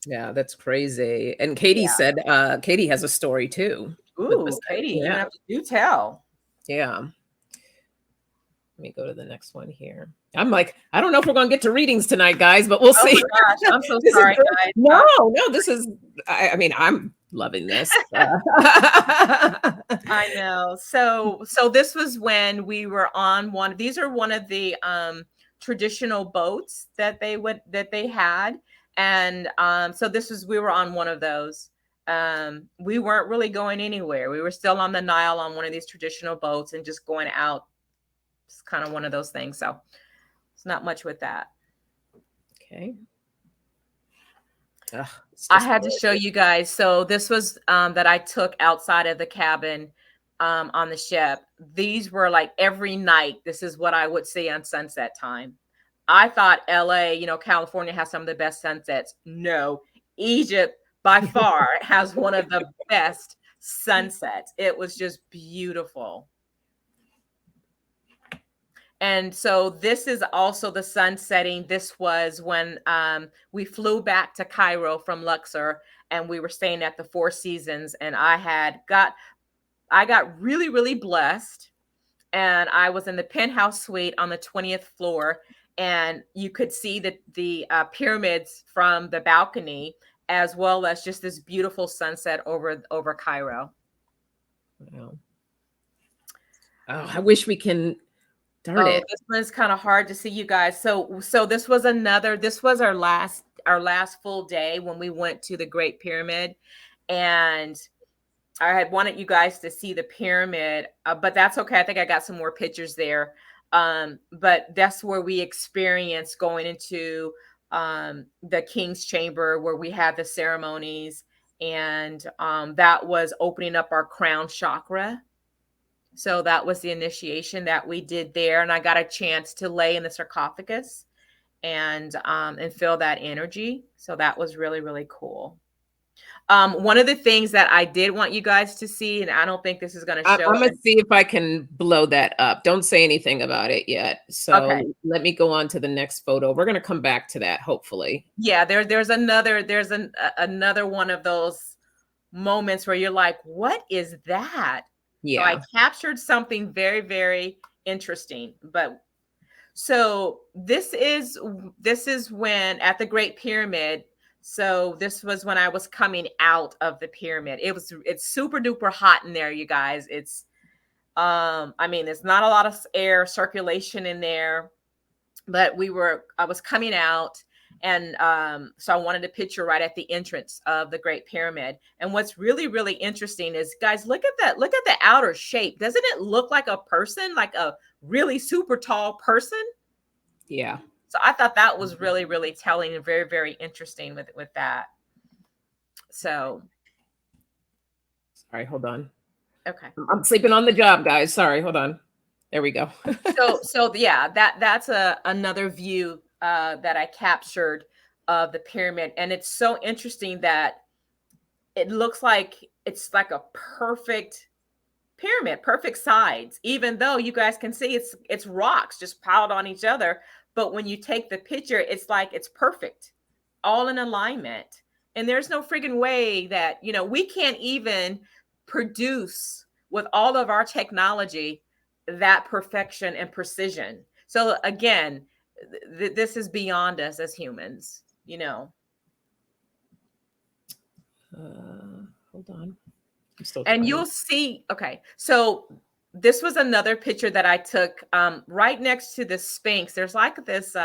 Speaker 1: Yeah, that's crazy. And Katie
Speaker 2: Yeah.
Speaker 1: said, Katie has a story too with
Speaker 2: Ooh,
Speaker 1: Bastet.
Speaker 2: Katie, you're
Speaker 1: Yeah.
Speaker 2: gonna have to do tell.
Speaker 1: Yeah. Let me go to the next one here. I'm like, I don't know if we're going to get to readings tonight, guys, but we'll
Speaker 2: Oh
Speaker 1: see.
Speaker 2: my gosh, I'm so
Speaker 1: This is
Speaker 2: sorry,
Speaker 1: great.
Speaker 2: guys.
Speaker 1: No, this is, I mean, I'm loving this.
Speaker 2: I know. So this was when we were on these are one of the traditional boats that they had. And so we were on one of those. We weren't really going anywhere. We were still on the Nile on one of these traditional boats and just going out. It's kind of one of those things. So it's not much with that.
Speaker 1: Okay.
Speaker 2: Ugh, I had to show you guys. So this was that I took outside of the cabin on the ship. These were like every night. This is what I would see on sunset time. I thought LA, California has some of the best sunsets. No, Egypt by far has one of the best sunsets. It was just beautiful. And so this is also the sun setting. This was when we flew back to Cairo from Luxor, and we were staying at the Four Seasons. And I got really, really blessed. And I was in the penthouse suite on the 20th floor, and you could see the pyramids from the balcony, as well as just this beautiful sunset over Cairo.
Speaker 1: Wow. Oh, I wish we can. Darn it.
Speaker 2: This one's kind of hard to see, you guys. So this was our last full day when we went to the Great Pyramid. And I had wanted you guys to see the pyramid, but that's okay. I think I got some more pictures there. But that's where we experienced going into the king's chamber, where we had the ceremonies, and that was opening up our crown chakra. So that was the initiation that we did there, and I got a chance to lay in the sarcophagus and feel that energy. So that was really, really cool. One of the things that I did want you guys to see, and I don't think this is going to
Speaker 1: I'm
Speaker 2: show.
Speaker 1: gonna see if I can blow that up. Don't say anything about it yet.
Speaker 2: Okay.
Speaker 1: So let me go on to the next photo. We're gonna come back to that, hopefully.
Speaker 2: Yeah, there's another one of those moments where you're like, what is that? So I
Speaker 1: Yeah.
Speaker 2: captured something very, very interesting. But so this is when at the Great Pyramid. So this was when I was coming out of the pyramid. It's super duper hot in there, you guys. I mean, there's not a lot of air circulation in there, but I was coming out, and so I wanted a picture right at the entrance of the Great Pyramid. And what's really, really interesting is, guys, look at that. Look at the outer shape. Doesn't it look like a person, like a really super tall person?
Speaker 1: Yeah.
Speaker 2: So I thought that was really, really telling and very, very interesting with that. So,
Speaker 1: Sorry, hold on.
Speaker 2: okay.
Speaker 1: I'm sleeping on the job, guys. Sorry, hold on. There we go.
Speaker 2: So yeah, that's another view that I captured of the pyramid, and it's so interesting that it looks like it's like a perfect pyramid, perfect sides, even though you guys can see it's rocks just piled on each other. But when you take the picture, it's like it's perfect, all in alignment. And there's no friggin' way that, we can't even produce with all of our technology that perfection and precision. So again, this is beyond us as humans.
Speaker 1: Hold on. I'm still
Speaker 2: And
Speaker 1: trying.
Speaker 2: you'll see, okay, so this was another picture that I took right next to the Sphinx. There's like this,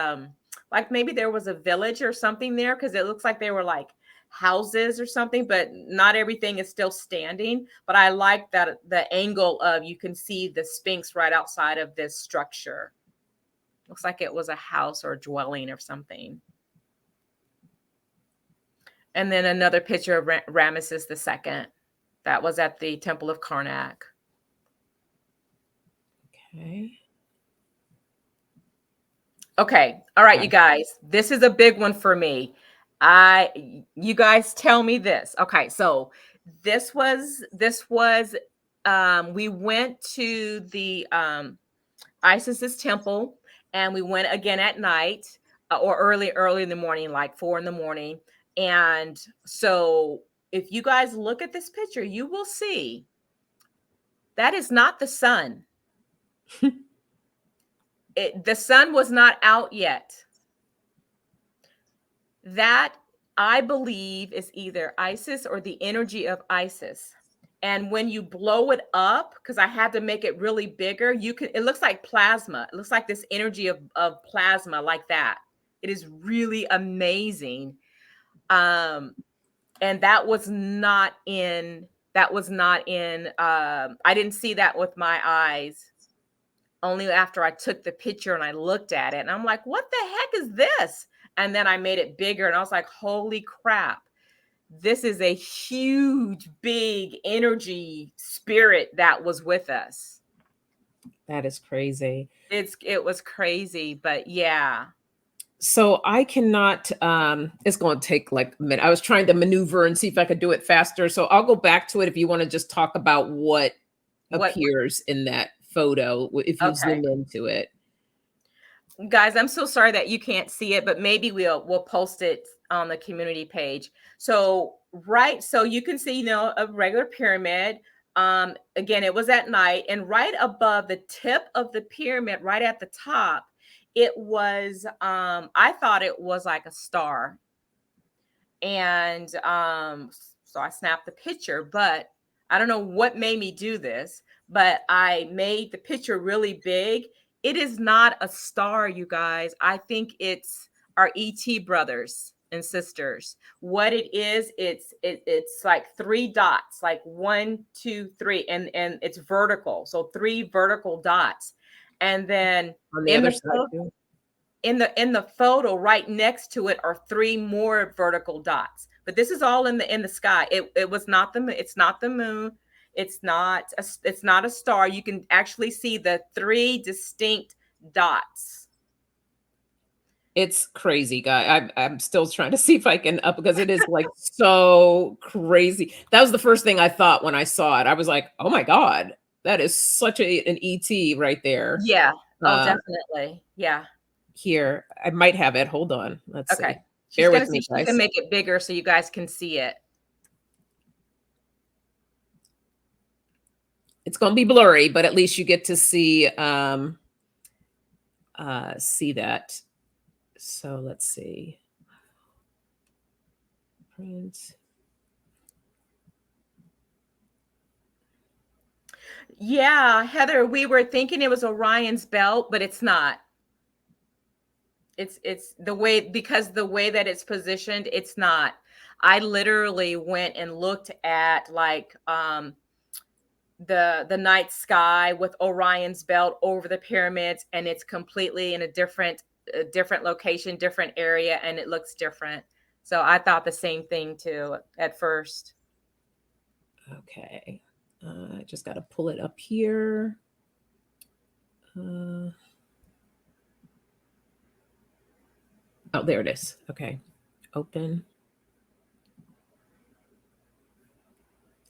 Speaker 2: like maybe there was a village or something there, because it looks like they were like houses or something, but not everything is still standing. But I like that the angle of, you can see the Sphinx right outside of this structure. Looks like it was a house or a dwelling or something. And then another picture of Ramesses II. That was at the Temple of Karnak.
Speaker 1: Okay.
Speaker 2: Okay. All right, you guys. This is a big one for me. You guys tell me this. Okay, so this was we went to the Isis's temple, and we went again at night, or early in the morning, like 4 a.m. And so if you guys look at this picture, you will see that is not the sun. The sun was not out yet. That, I believe, is either Isis or the energy of Isis. And when you blow it up, because I had to make it really bigger, it looks like plasma. It looks like this energy of plasma, like that. It is really amazing. And that was not in, I didn't see that with my eyes, only after I took the picture and I looked at it. And I'm like, what the heck is this? And then I made it bigger, and I was like, holy crap. This is a huge, big energy spirit that was with us.
Speaker 1: That is crazy.
Speaker 2: It was crazy, but yeah.
Speaker 1: So I cannot, it's going to take like a minute. I was trying to maneuver and see if I could do it faster. So I'll go back to it if you want to just talk about what appears in that photo, if you zoom into it.
Speaker 2: Guys, I'm so sorry that you can't see it, but maybe we'll post it on the community page. So you can see, a regular pyramid. Again, it was at night, and right above the tip of the pyramid, right at the top, it was, I thought it was like a star. And so I snapped the picture, but I don't know what made me do this, but I made the picture really big. It is not a star, you guys. I think it's our ET brothers. and Sisters. What it is, it's like 3 dots, like 1, 2, 3, and it's vertical. So 3 vertical dots. And then
Speaker 1: On the
Speaker 2: in
Speaker 1: other
Speaker 2: the
Speaker 1: side too.
Speaker 2: in the photo right next to it are 3 more vertical dots. But this is all in the sky. It was not the moon. It's not the moon. It's not a star. You can actually see the 3 distinct dots.
Speaker 1: It's crazy, guy. I'm still trying to see if I can up because it is like so crazy. That was the first thing I thought when I saw it. I was like, oh my God, that is such an ET right there.
Speaker 2: Yeah. Oh,
Speaker 1: Uh,
Speaker 2: definitely. Yeah.
Speaker 1: Here, I might have it. Hold on. Let's
Speaker 2: Okay.
Speaker 1: see.
Speaker 2: She's
Speaker 1: Bear
Speaker 2: gonna
Speaker 1: with
Speaker 2: see
Speaker 1: me,
Speaker 2: if she can
Speaker 1: guys.
Speaker 2: make it bigger so you guys can see it.
Speaker 1: It's going to be blurry, but at least you get to see that. So let's see. Print.
Speaker 2: Yeah, Heather, we were thinking it was Orion's belt, but it's not. It's the way, because the way that it's positioned, it's not. I literally went and looked at like the night sky with Orion's belt over the pyramids, and it's completely in a different location, different area, and it looks different. So I thought the same thing too at first.
Speaker 1: Okay. I just got to pull it up here. Oh, there it is. Okay. Open.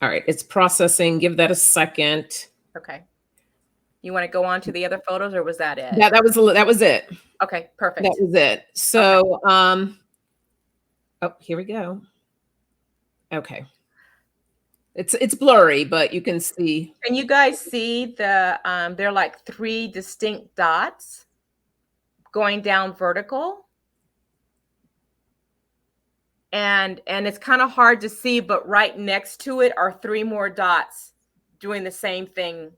Speaker 1: All right. It's processing. Give that a second.
Speaker 2: Okay. You want to go on to the other photos, or was that it?
Speaker 1: Yeah, that was it.
Speaker 2: Okay,
Speaker 1: That
Speaker 2: perfect.
Speaker 1: was it.
Speaker 2: Okay.
Speaker 1: So, oh, here we go. Okay. It's blurry, but you can see.
Speaker 2: Can you guys see they're like 3 distinct dots going down vertical? And it's kind of hard to see, but right next to it are 3 more dots doing the same thing.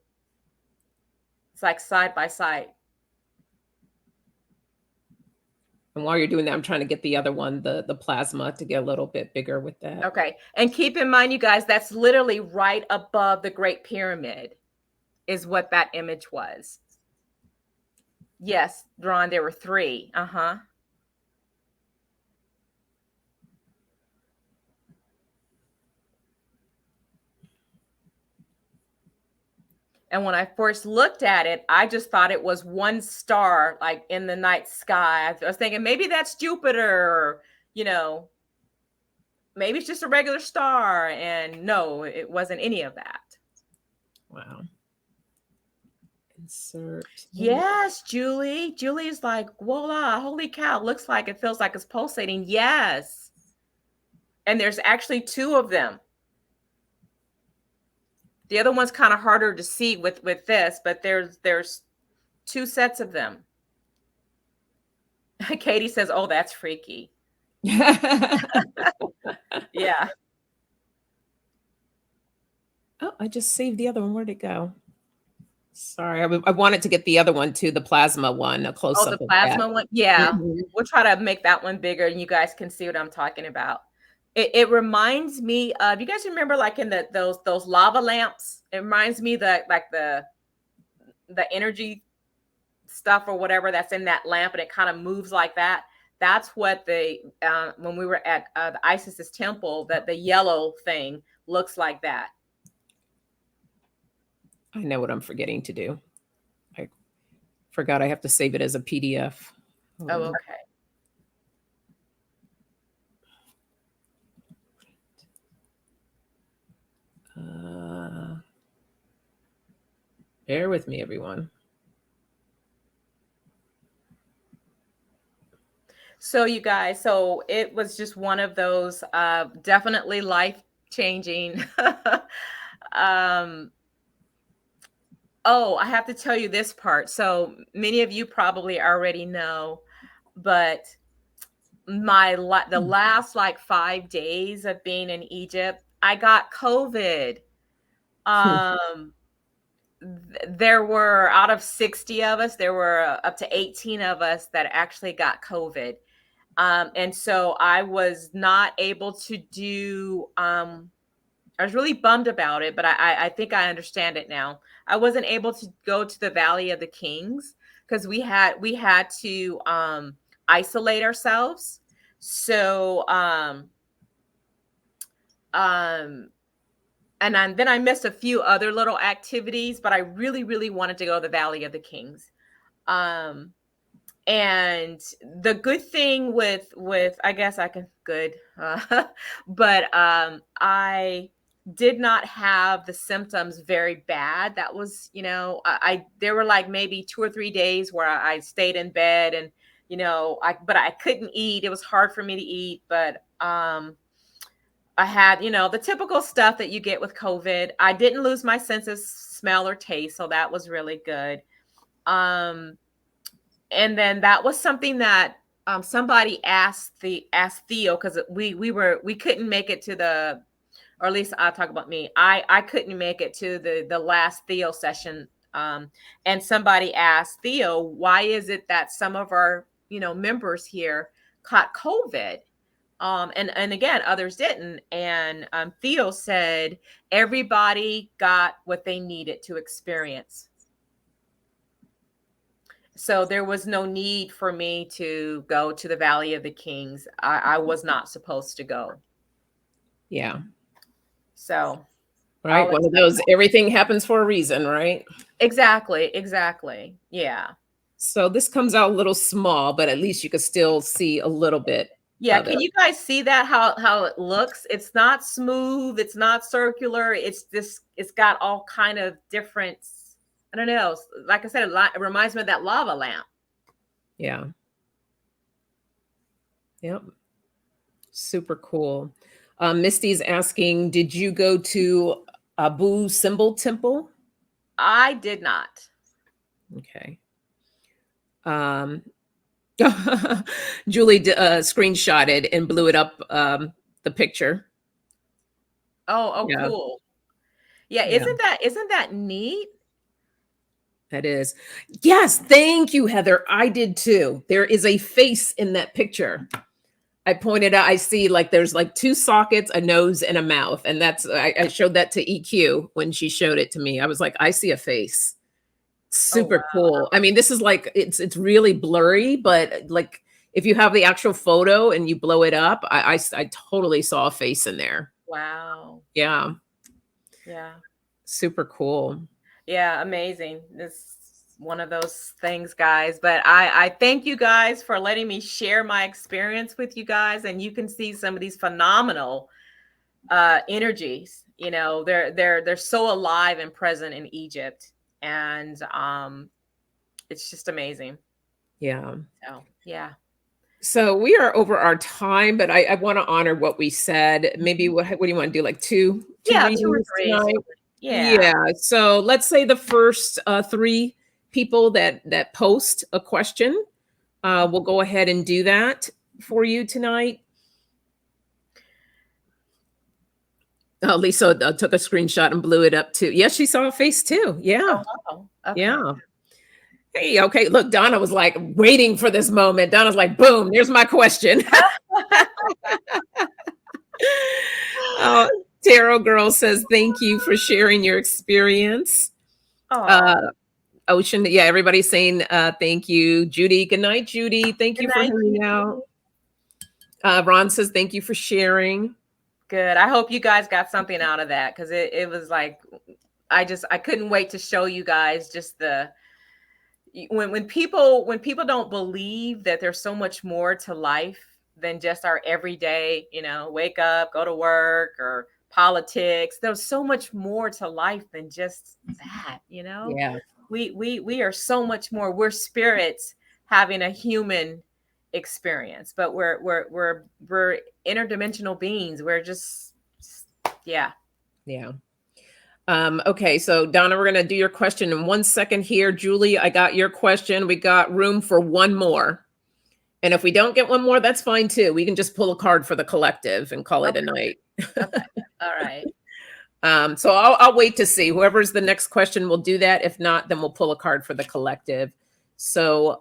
Speaker 2: It's like side by side.
Speaker 1: And while you're doing that, I'm trying to get the other one, the plasma, to get a little bit bigger with that.
Speaker 2: Okay. And keep in mind, you guys, that's literally right above the Great Pyramid is what that image was. Yes, Ron, there were 3. Uh-huh. And when I first looked at it, I just thought it was one star, like in the night sky. I was thinking maybe that's Jupiter, or, maybe it's just a regular star. And no, it wasn't any of that.
Speaker 1: Wow. Insert.
Speaker 2: Yes, Julie. Julie's like, voila, holy cow, looks like it feels like it's pulsating. Yes. And there's actually 2 of them. The other one's kind of harder to see with this, but there's 2 sets of them. Katie says, "Oh, that's freaky." Yeah.
Speaker 1: Oh, I just saved the other one. Where'd it go? Sorry, I wanted to get the other one too, the plasma one, a close
Speaker 2: Oh,
Speaker 1: up
Speaker 2: the
Speaker 1: of that.
Speaker 2: plasma one. Yeah.
Speaker 1: Mhm.
Speaker 2: We'll try to make that one bigger and you guys can see what I'm talking about. It reminds me of, you guys remember like in those lava lamps? It reminds me that like the energy stuff or whatever that's in that lamp, and it kind of moves like that. That's what when we were at the Isis's temple, that the yellow thing looks like that.
Speaker 1: I know what I'm forgetting to do. I forgot I have to save it as a PDF. Hold
Speaker 2: Oh,
Speaker 1: on.
Speaker 2: okay.
Speaker 1: Bear with me, everyone.
Speaker 2: So you guys, so it was just one of those definitely life changing. um, oh, I have to tell you this part. So many of you probably already know, but the last like 5 days of being in Egypt, I got COVID. Um, there were, out of 60 of us, there were up to 18 of us that actually got COVID. And so I was not able to do, I was really bummed about it, but I think I understand it now. I wasn't able to go to the Valley of the Kings because we had to isolate ourselves. So um then I missed a few other little activities, but I really, really wanted to go to the Valley of the Kings. Um and the good thing with I guess I can good but I did not have the symptoms very bad. That was, I there were like maybe 2 or 3 days where I stayed in bed, and but I couldn't eat. It was hard for me to eat, but I had, the typical stuff that you get with COVID. I didn't lose my sense of smell or taste, so that was really good. um and then that was something that somebody asked Theo, because we couldn't make it to the, or at least I'll talk about me. I couldn't make it to the last Theo session. And somebody asked Theo, why is it that some of our members here caught COVID? And again, others didn't. And Theo said everybody got what they needed to experience. So there was no need for me to go to the Valley of the Kings. I was not supposed to go.
Speaker 1: Yeah.
Speaker 2: So
Speaker 1: Right.
Speaker 2: I'll
Speaker 1: One of
Speaker 2: accept
Speaker 1: those,
Speaker 2: that.
Speaker 1: everything happens for a reason, right?
Speaker 2: Exactly. Yeah.
Speaker 1: So this comes out a little small, but at least you could still see a little bit
Speaker 2: Yeah.
Speaker 1: of it.
Speaker 2: Can you guys see that? How it looks? It's not smooth. It's not circular. It's got all kind of different. I don't know. Like I said, it reminds me of that lava lamp.
Speaker 1: Yeah. Yep. Super cool. Misty's asking, did you go to Abu Simbel Temple?
Speaker 2: I did not.
Speaker 1: Okay. Julie screenshotted and blew it up, the picture.
Speaker 2: Oh,
Speaker 1: Yeah.
Speaker 2: cool. Yeah.
Speaker 1: Yeah.
Speaker 2: Isn't that neat?
Speaker 1: That is. Yes, thank you, Heather. I did too. There is a face in that picture. I pointed out, I see like there's like two sockets, a nose, and a mouth. And I showed that to EQ when she showed it to me. I was like, I see a face.
Speaker 2: Oh,
Speaker 1: Super
Speaker 2: wow.
Speaker 1: cool. I mean, this is like it's really blurry, but like if you have the actual photo and you blow it up, I totally saw a face in there.
Speaker 2: Wow.
Speaker 1: Yeah.
Speaker 2: Yeah.
Speaker 1: Super cool.
Speaker 2: Yeah, amazing. It's one of those things, guys. But I thank you guys for letting me share my experience with you guys. And you can see some of these phenomenal energies. They're so alive and present in Egypt. And it's just amazing.
Speaker 1: Yeah.
Speaker 2: So yeah.
Speaker 1: So we are over our time, but I want to honor what we said. Maybe what do you want to do? Like two
Speaker 2: Yeah, two or
Speaker 1: readings
Speaker 2: three.
Speaker 1: tonight?
Speaker 2: Yeah.
Speaker 1: Yeah. So let's say the first three people that post a question, we'll go ahead and do that for you tonight. Lisa took a screenshot and blew it up too. Yes, she saw a face too. Yeah.
Speaker 2: Oh, wow. Okay.
Speaker 1: Yeah. Hey, okay. Look, Donna was like waiting for this moment. Donna's like, boom, there's my question. Tarot Girl says, thank you for sharing your experience.
Speaker 2: Oh,
Speaker 1: Ocean, yeah, everybody's saying thank you. Judy, good night, Judy. Thank
Speaker 2: good
Speaker 1: you for
Speaker 2: night.
Speaker 1: hanging out. Ron says, thank you for sharing.
Speaker 2: Good. I hope you guys got something out of that, because it was like I couldn't wait to show you guys just when people don't believe that there's so much more to life than just our everyday, wake up, go to work, or politics. There's so much more to life than just that.
Speaker 1: Yeah.
Speaker 2: We are so much more. We're spirits having a human experience, but we're interdimensional beings. We're just yeah.
Speaker 1: Yeah. Okay, so Donna, we're gonna do your question in 1 second here. Julie, I got your question. We got room for one more. And if we don't get one more, that's fine too. We can just pull a card for the collective and call it a night.
Speaker 2: Okay. All right.
Speaker 1: So I'll wait to see. Whoever's the next question will do that. If not, then we'll pull a card for the collective. So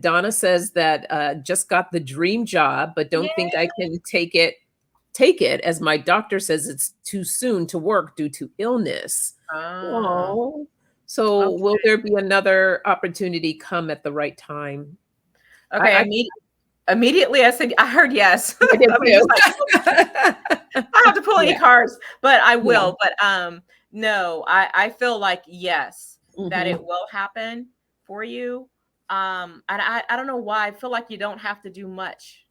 Speaker 1: Donna says that just got the dream job, but don't think I can take it as my doctor says it's too soon to work due to illness.
Speaker 2: Ah,
Speaker 1: Oh, so will
Speaker 2: okay.
Speaker 1: there be another opportunity come at the right time?
Speaker 2: Okay.
Speaker 1: I
Speaker 2: Immediately, I said, I heard yes.
Speaker 1: I did
Speaker 2: I mean, just like,
Speaker 1: too.
Speaker 2: I don't have to pull any
Speaker 1: Yeah,
Speaker 2: cards, but I
Speaker 1: yeah.
Speaker 2: will. But no, I feel like yes, that it
Speaker 1: Mhm.
Speaker 2: will happen for you. And I don't know why. I feel like you don't have to do much.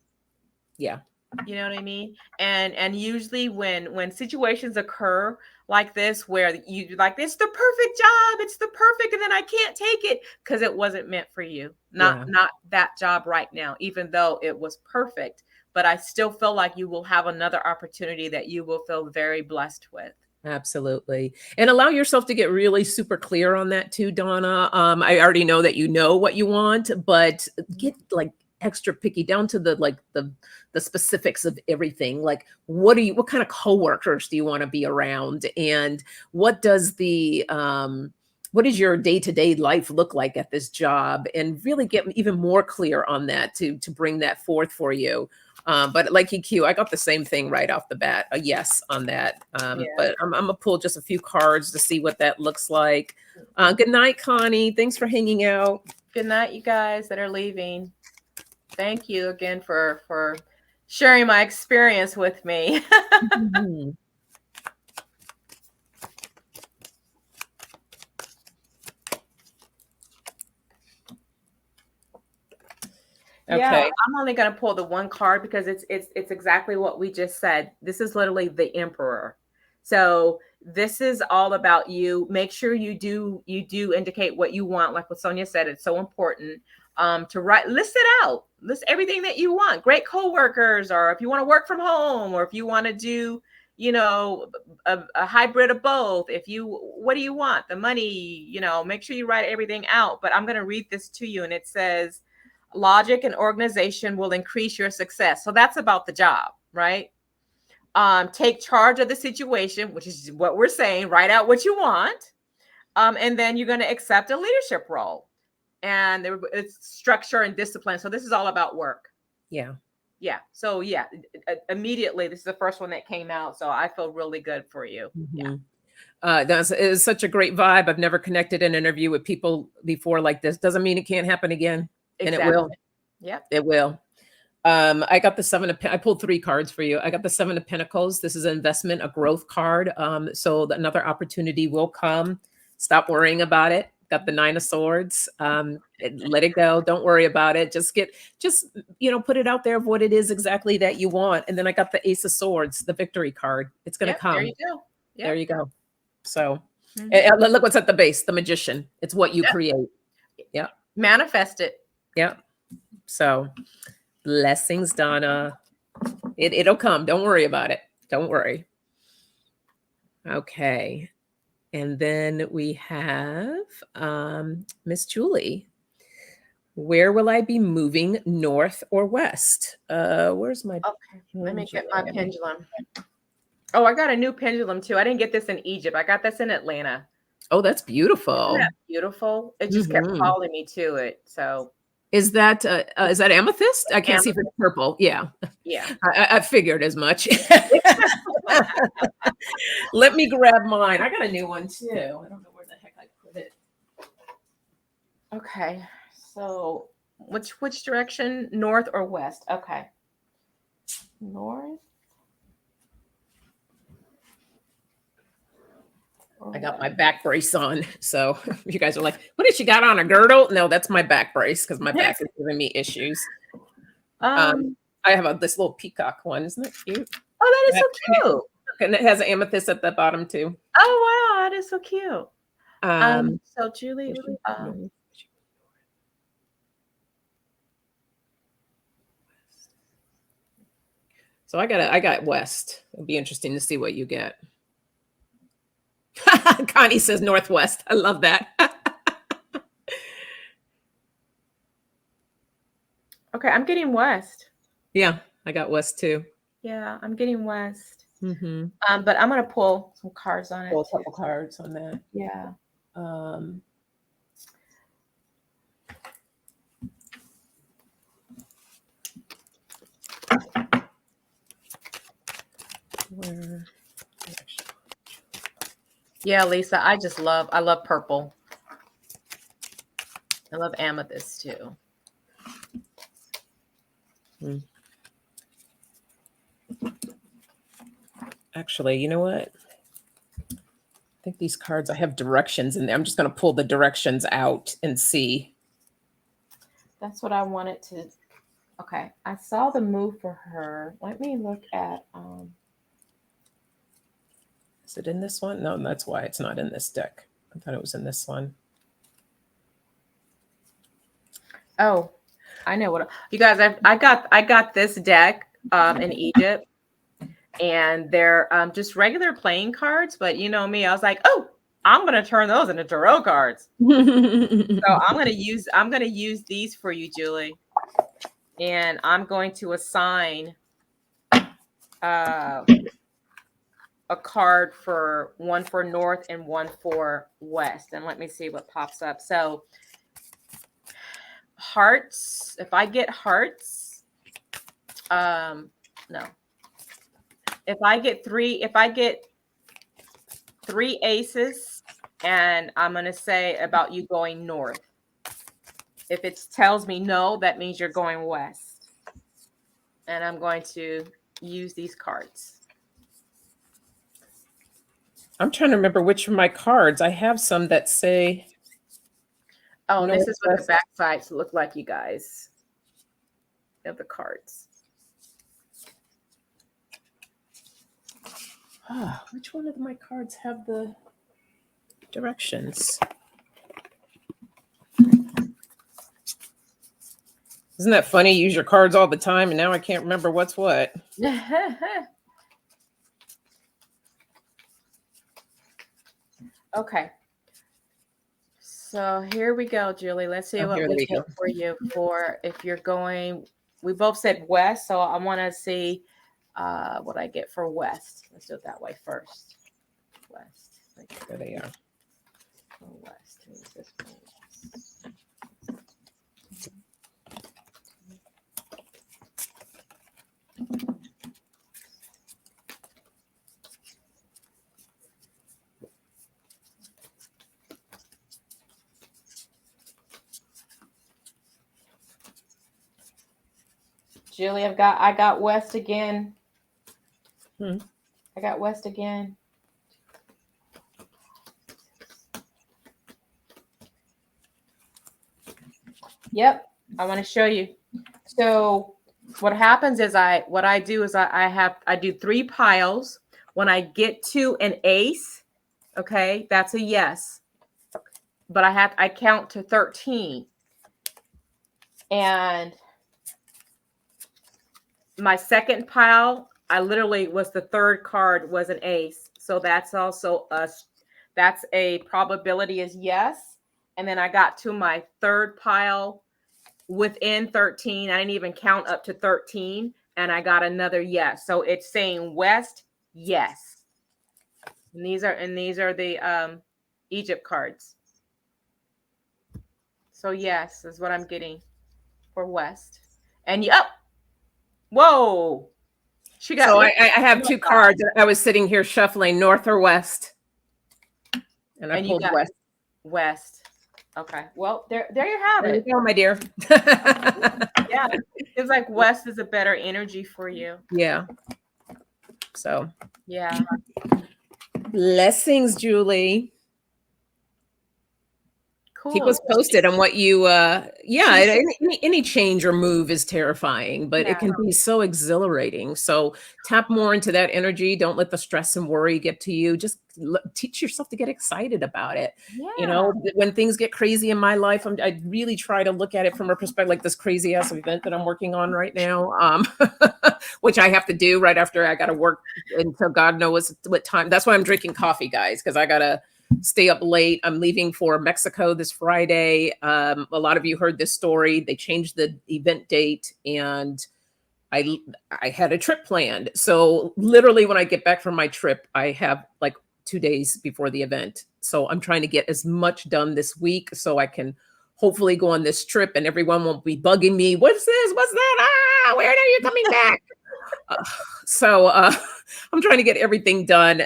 Speaker 1: Yeah,
Speaker 2: You know what I mean? And usually when situations occur like this where you like it's the perfect job, it's the perfect, and then I can't take it because it wasn't meant for you. Not
Speaker 1: yeah.
Speaker 2: not that job right now, even though it was perfect. But I still feel like you will have another opportunity that you will feel very blessed with.
Speaker 1: Absolutely. And allow yourself to get really super clear on that too, Donna. I already know that you know what you want, but get like extra picky down to the specifics of everything. Like what kind of coworkers do you want to be around? And what does what does your day-to-day life look like at this job? And really get even more clear on that to bring that forth for you. But like EQ, I got the same thing right off the bat, a yes on that.
Speaker 2: Yeah.
Speaker 1: But I'm gonna pull just a few cards to see what that looks like. Good night, Connie. Thanks for hanging out.
Speaker 2: Good night, you guys that are leaving. Thank you again for sharing my experience with me.
Speaker 1: Mhm.
Speaker 2: Yeah,
Speaker 1: Okay.
Speaker 2: I'm only going to pull the one card because it's exactly what we just said. This is literally the emperor. So this is all about you. Make sure you do indicate what you want. Like what Sonia said, it's so important to write, list it out, list everything that you want. Great coworkers, or if you want to work from home, or if you want to do, a hybrid of both. If you, what do you want? The money, make sure you write everything out. But I'm going to read this to you, and it says, logic and organization will increase your success. So that's about the job, right? Take charge of the situation, which is what we're saying. Write out what you want, and then you're going to accept a leadership role. And it's structure and discipline. So this is all about work.
Speaker 1: Yeah.
Speaker 2: Yeah. So yeah, immediately this is the first one that came out. So I feel really good for you. Yeah.
Speaker 1: Mhm. It's such a great vibe. I've never connected an interview with people before like this. Doesn't mean it can't happen again, and it will.
Speaker 2: Exactly. Yep.
Speaker 1: It will. I got the I pulled three cards for you. I got the Seven of Pentacles. This is an investment, a growth card. So another opportunity will come. Stop worrying about it. Got the Nine of Swords. Let it go. Don't worry about it. Put it out there of what it is exactly that you want. And then I got the Ace of Swords, the victory card. It's going to
Speaker 2: Yep. There
Speaker 1: come.
Speaker 2: you go.
Speaker 1: There
Speaker 2: Yep.
Speaker 1: you go. So
Speaker 2: Mhm.
Speaker 1: look what's at the base, the Magician. It's what you
Speaker 2: Yep.
Speaker 1: create. Yeah.
Speaker 2: Manifest it.
Speaker 1: Yeah. So blessings, Donna. It'll come. Don't worry about it. Don't worry. Okay. And then we have Miss Julie. Where will I be moving, north or west? Where's my
Speaker 2: Okay. Let me get my
Speaker 1: pendulum?
Speaker 2: pendulum. Oh, I got a new pendulum too. I didn't get this in Egypt. I got this in Atlanta.
Speaker 1: Oh, that's
Speaker 2: Isn't
Speaker 1: beautiful.
Speaker 2: that beautiful? It just kept
Speaker 1: Mhm.
Speaker 2: calling me to it. So,
Speaker 1: Is that amethyst? I can't see if
Speaker 2: Amazon.
Speaker 1: it's purple. Yeah,
Speaker 2: Yeah.
Speaker 1: I figured as much. Let me grab mine. I got a new one too. I don't know where the heck I put it.
Speaker 2: Okay. So, which direction? North or west? Okay. North.
Speaker 1: I got my back brace on. So you guys are like, what did she got on a girdle? No, that's my back brace because my back is giving me issues. Um,
Speaker 2: um.
Speaker 1: I have this little peacock one. Isn't that cute?
Speaker 2: Oh, that is so cute.
Speaker 1: And it has an amethyst at the bottom too.
Speaker 2: Oh wow, that is so cute.
Speaker 1: Um,
Speaker 2: So Julie,
Speaker 1: so I got west. It'll be interesting to see what you get. Connie says northwest. I love that.
Speaker 2: okay, I'm getting west.
Speaker 1: Yeah, I got west too.
Speaker 2: Yeah, I'm getting west.
Speaker 1: Mm-hmm.
Speaker 2: But I'm gonna pull some cards on
Speaker 1: Pull
Speaker 2: it
Speaker 1: a
Speaker 2: too.
Speaker 1: couple cards on that.
Speaker 2: Yeah.
Speaker 1: Um,
Speaker 2: Yeah, Lisa, I love purple. I love amethyst too.
Speaker 1: Actually, you know what? I think these cards, I have directions in there. I'm just going to pull the directions out and see.
Speaker 2: That's what I wanted to. Okay, I saw the move for her. Let me look at.
Speaker 1: Is it in this one? No, that's why it's not in this deck. I thought it was in this one.
Speaker 2: Oh, I know what you guys. I got this deck in Egypt, and they're just regular playing cards. But you know me, I was like, oh, I'm gonna turn those into tarot cards. So I'm gonna use these for you, Julie, and I'm going to assign a card for one for north and one for west. And let me see what pops up. So hearts, if I get hearts, no. If I get three aces, and I'm going to say about you going north. If it tells me no, that means you're going west. And I'm going to use these cards.
Speaker 1: I'm trying to remember which of my cards. I have some that say.
Speaker 2: Oh, this is what the back sides look like, you guys, of the cards.
Speaker 1: Oh, which one of my cards have the directions? Isn't that funny? You use your cards all the time, and now I can't remember what's what.
Speaker 2: Okay. So here we go, Julie. Let's see what we get for you for if you're going. We both said west, so I want to see what I get for west. Let's do it that way first. West.
Speaker 1: There they are.
Speaker 2: West. Julie, I got west again. I got west again. Yep, I want to show you. So what happens is I do 3 piles. When I get to an ace, okay, that's a yes. But I count to 13. And my second pile, I literally was the third card was an ace. So that's also that's a probability is yes. And then I got to my third pile within 13. I didn't even count up to 13. And I got another yes. So it's saying west, yes. And these are the Egypt cards. So yes, is what I'm getting for west. And yep. Whoa.
Speaker 1: So I have 2 cards. I was sitting here shuffling north or west. And I pulled west.
Speaker 2: West. Okay. Well, there you have it.
Speaker 1: There you go, my dear.
Speaker 2: Yeah. It's like west is a better energy for you.
Speaker 1: Yeah. So.
Speaker 2: Yeah.
Speaker 1: Blessings, Julie.
Speaker 2: Cool.
Speaker 1: Keep us posted on what you any change or move is terrifying, but it can be so exhilarating. So tap more into that energy. Don't let the stress and worry get to you. Just teach yourself to get excited about it.
Speaker 2: Yeah.
Speaker 1: You know, when things get crazy in my life, I really try to look at it from a perspective like this crazy ass event that I'm working on right now, which I have to do right after I got to work until God knows what time. That's why I'm drinking coffee, guys, because I got to stay up late. I'm leaving for Mexico this Friday. A lot of you heard this story. They changed the event date, and I had a trip planned. So literally when I get back from my trip, I have like 2 days before the event. So I'm trying to get as much done this week so I can hopefully go on this trip and everyone won't be bugging me. What's this? What's that? When are you coming back? So I'm trying to get everything done.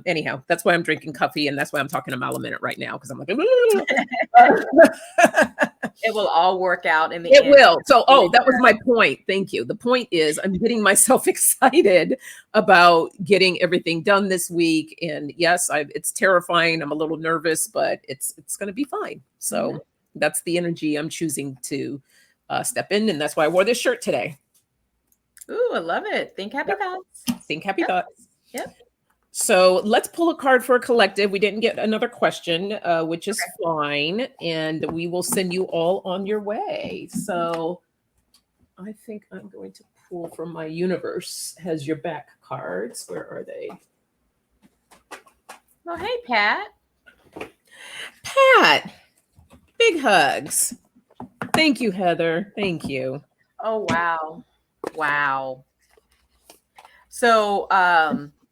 Speaker 1: Anyhow, that's why I'm drinking coffee, and that's why I'm talking a mile a minute right now, because I'm like,
Speaker 2: It will all work out in the
Speaker 1: it
Speaker 2: end.
Speaker 1: will. So, that was my point. Thank you. The point is, I'm getting myself excited about getting everything done this week. And yes, it's terrifying. I'm a little nervous, but it's going to be fine. So that's the energy I'm choosing to step in, and that's why I wore this shirt today.
Speaker 2: Ooh, I love it. Think happy thoughts.
Speaker 1: Think happy thoughts.
Speaker 2: Yep.
Speaker 1: So let's pull a card for a collective. We didn't get another question, which is fine. And we will send you all on your way. So I think I'm going to pull from my universe has your back cards. Where are they?
Speaker 2: Well, hey, Pat.
Speaker 1: Pat, big hugs. Thank you, Heather. Thank you.
Speaker 2: Oh, wow. Wow. So,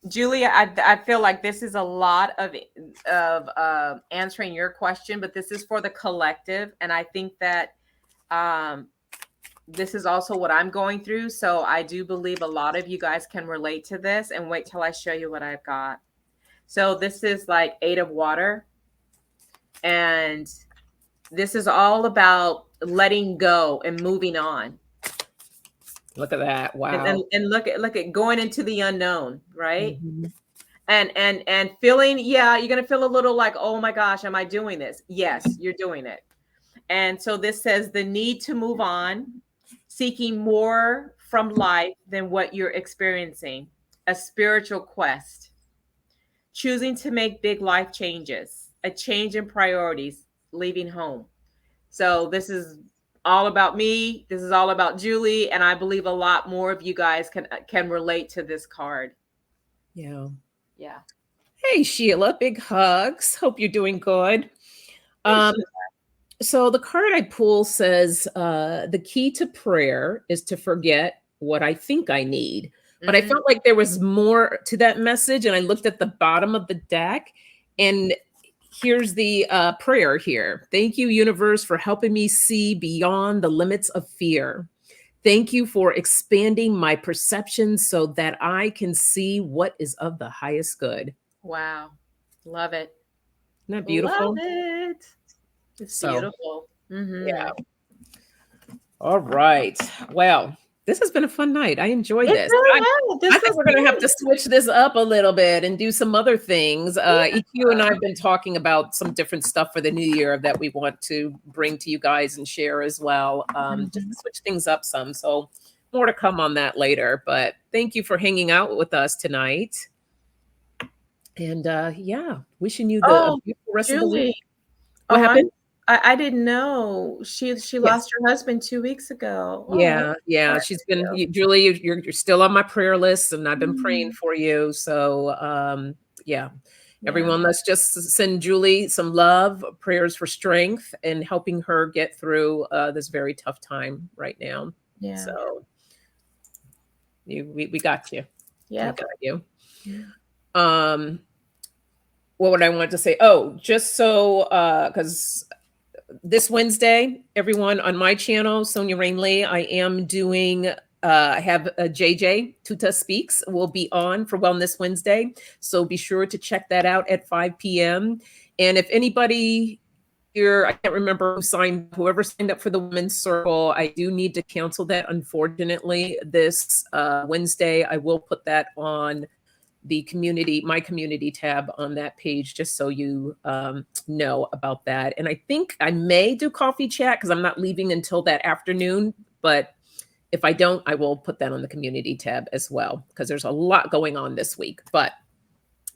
Speaker 2: Julia, I feel like this is a lot of answering your question, but this is for the collective. And I think that this is also what I'm going through. So I do believe a lot of you guys can relate to this, and wait till I show you what I've got. So this is like 8 of water. And this is all about letting go and moving on.
Speaker 1: Look at that. Wow.
Speaker 2: And look at going into the unknown, right? And feeling, yeah, you're going to feel a little like, oh my gosh, am I doing this? Yes, you're doing it. And so this says the need to move on, seeking more from life than what you're experiencing, a spiritual quest, choosing to make big life changes, a change in priorities, leaving home. So this is all about me. This is all about Julie. And I believe a lot more of you guys can relate to this card.
Speaker 1: Yeah.
Speaker 2: Yeah.
Speaker 1: Hey, Sheila, big hugs. Hope you're doing good. So the card I pull says, the key to prayer is to forget what I think I need. But I felt like there was more to that message. And I looked at the bottom of the deck, and here's the prayer here. Thank you, universe, for helping me see beyond the limits of fear. Thank you for expanding my perception so that I can see what is of the highest good.
Speaker 2: Wow. Love it.
Speaker 1: Isn't that beautiful?
Speaker 2: Love it. It's beautiful.
Speaker 1: Yeah. All right. Well, this has been a fun night. I enjoyed this. I think we're going to have to switch this up a little bit and do some other things. EQ and I have been talking about some different stuff for the new year that we want to bring to you guys and share as well. Just to switch things up some. So more to come on that later. But thank you for hanging out with us tonight. And yeah, wishing you the beautiful rest of the week. What happened?
Speaker 2: I didn't know she lost her husband 2 weeks ago.
Speaker 1: Yeah. She's been, Julie, you're still on my prayer list, and I've been praying for you. So yeah. Everyone, let's just send Julie some love, prayers for strength, and helping her get through this very tough time right now.
Speaker 2: Yeah.
Speaker 1: So we got you.
Speaker 2: Yeah.
Speaker 1: We got you. What would I want to say? Oh, just so because this Wednesday, everyone on my channel, Sonia Rain Lee, I am doing, I have a JJ Tuta Speaks will be on for Wellness Wednesday. So be sure to check that out at 5 p.m. And if anybody here, I can't remember whoever signed up for the Women's Circle, I do need to cancel that. Unfortunately, this Wednesday, I will put that on the my community tab on that page, just so you know about that. And I think I may do coffee chat because I'm not leaving until that afternoon. But if I don't, I will put that on the community tab as well, because there's a lot going on this week. But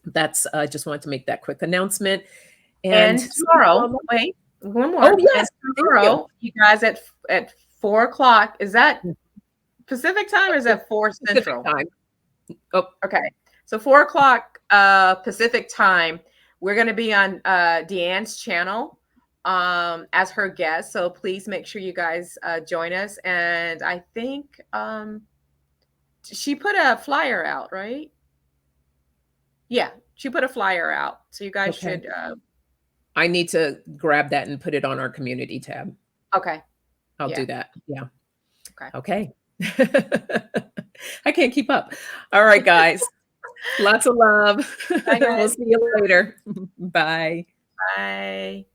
Speaker 1: that's, I just wanted to make that quick announcement. And
Speaker 2: tomorrow, wait, one more.
Speaker 1: Oh, yes.
Speaker 2: And tomorrow, you guys at 4 o'clock, is that Pacific time or is that 4 Central?
Speaker 1: Pacific time. Oh,
Speaker 2: okay. So 4 o'clock Pacific time, we're going to be on Deanne's channel as her guest. So please make sure you guys join us. And I think she put a flyer out, right? Yeah, she put a flyer out. So you guys should.
Speaker 1: I need to grab that and put it on our community tab.
Speaker 2: Okay.
Speaker 1: I'll do that. Yeah.
Speaker 2: Okay.
Speaker 1: Okay. I can't keep up. All right, guys. Lots of love.
Speaker 2: Bye,
Speaker 1: We'll
Speaker 2: guys.
Speaker 1: see you later. Bye.
Speaker 2: Bye.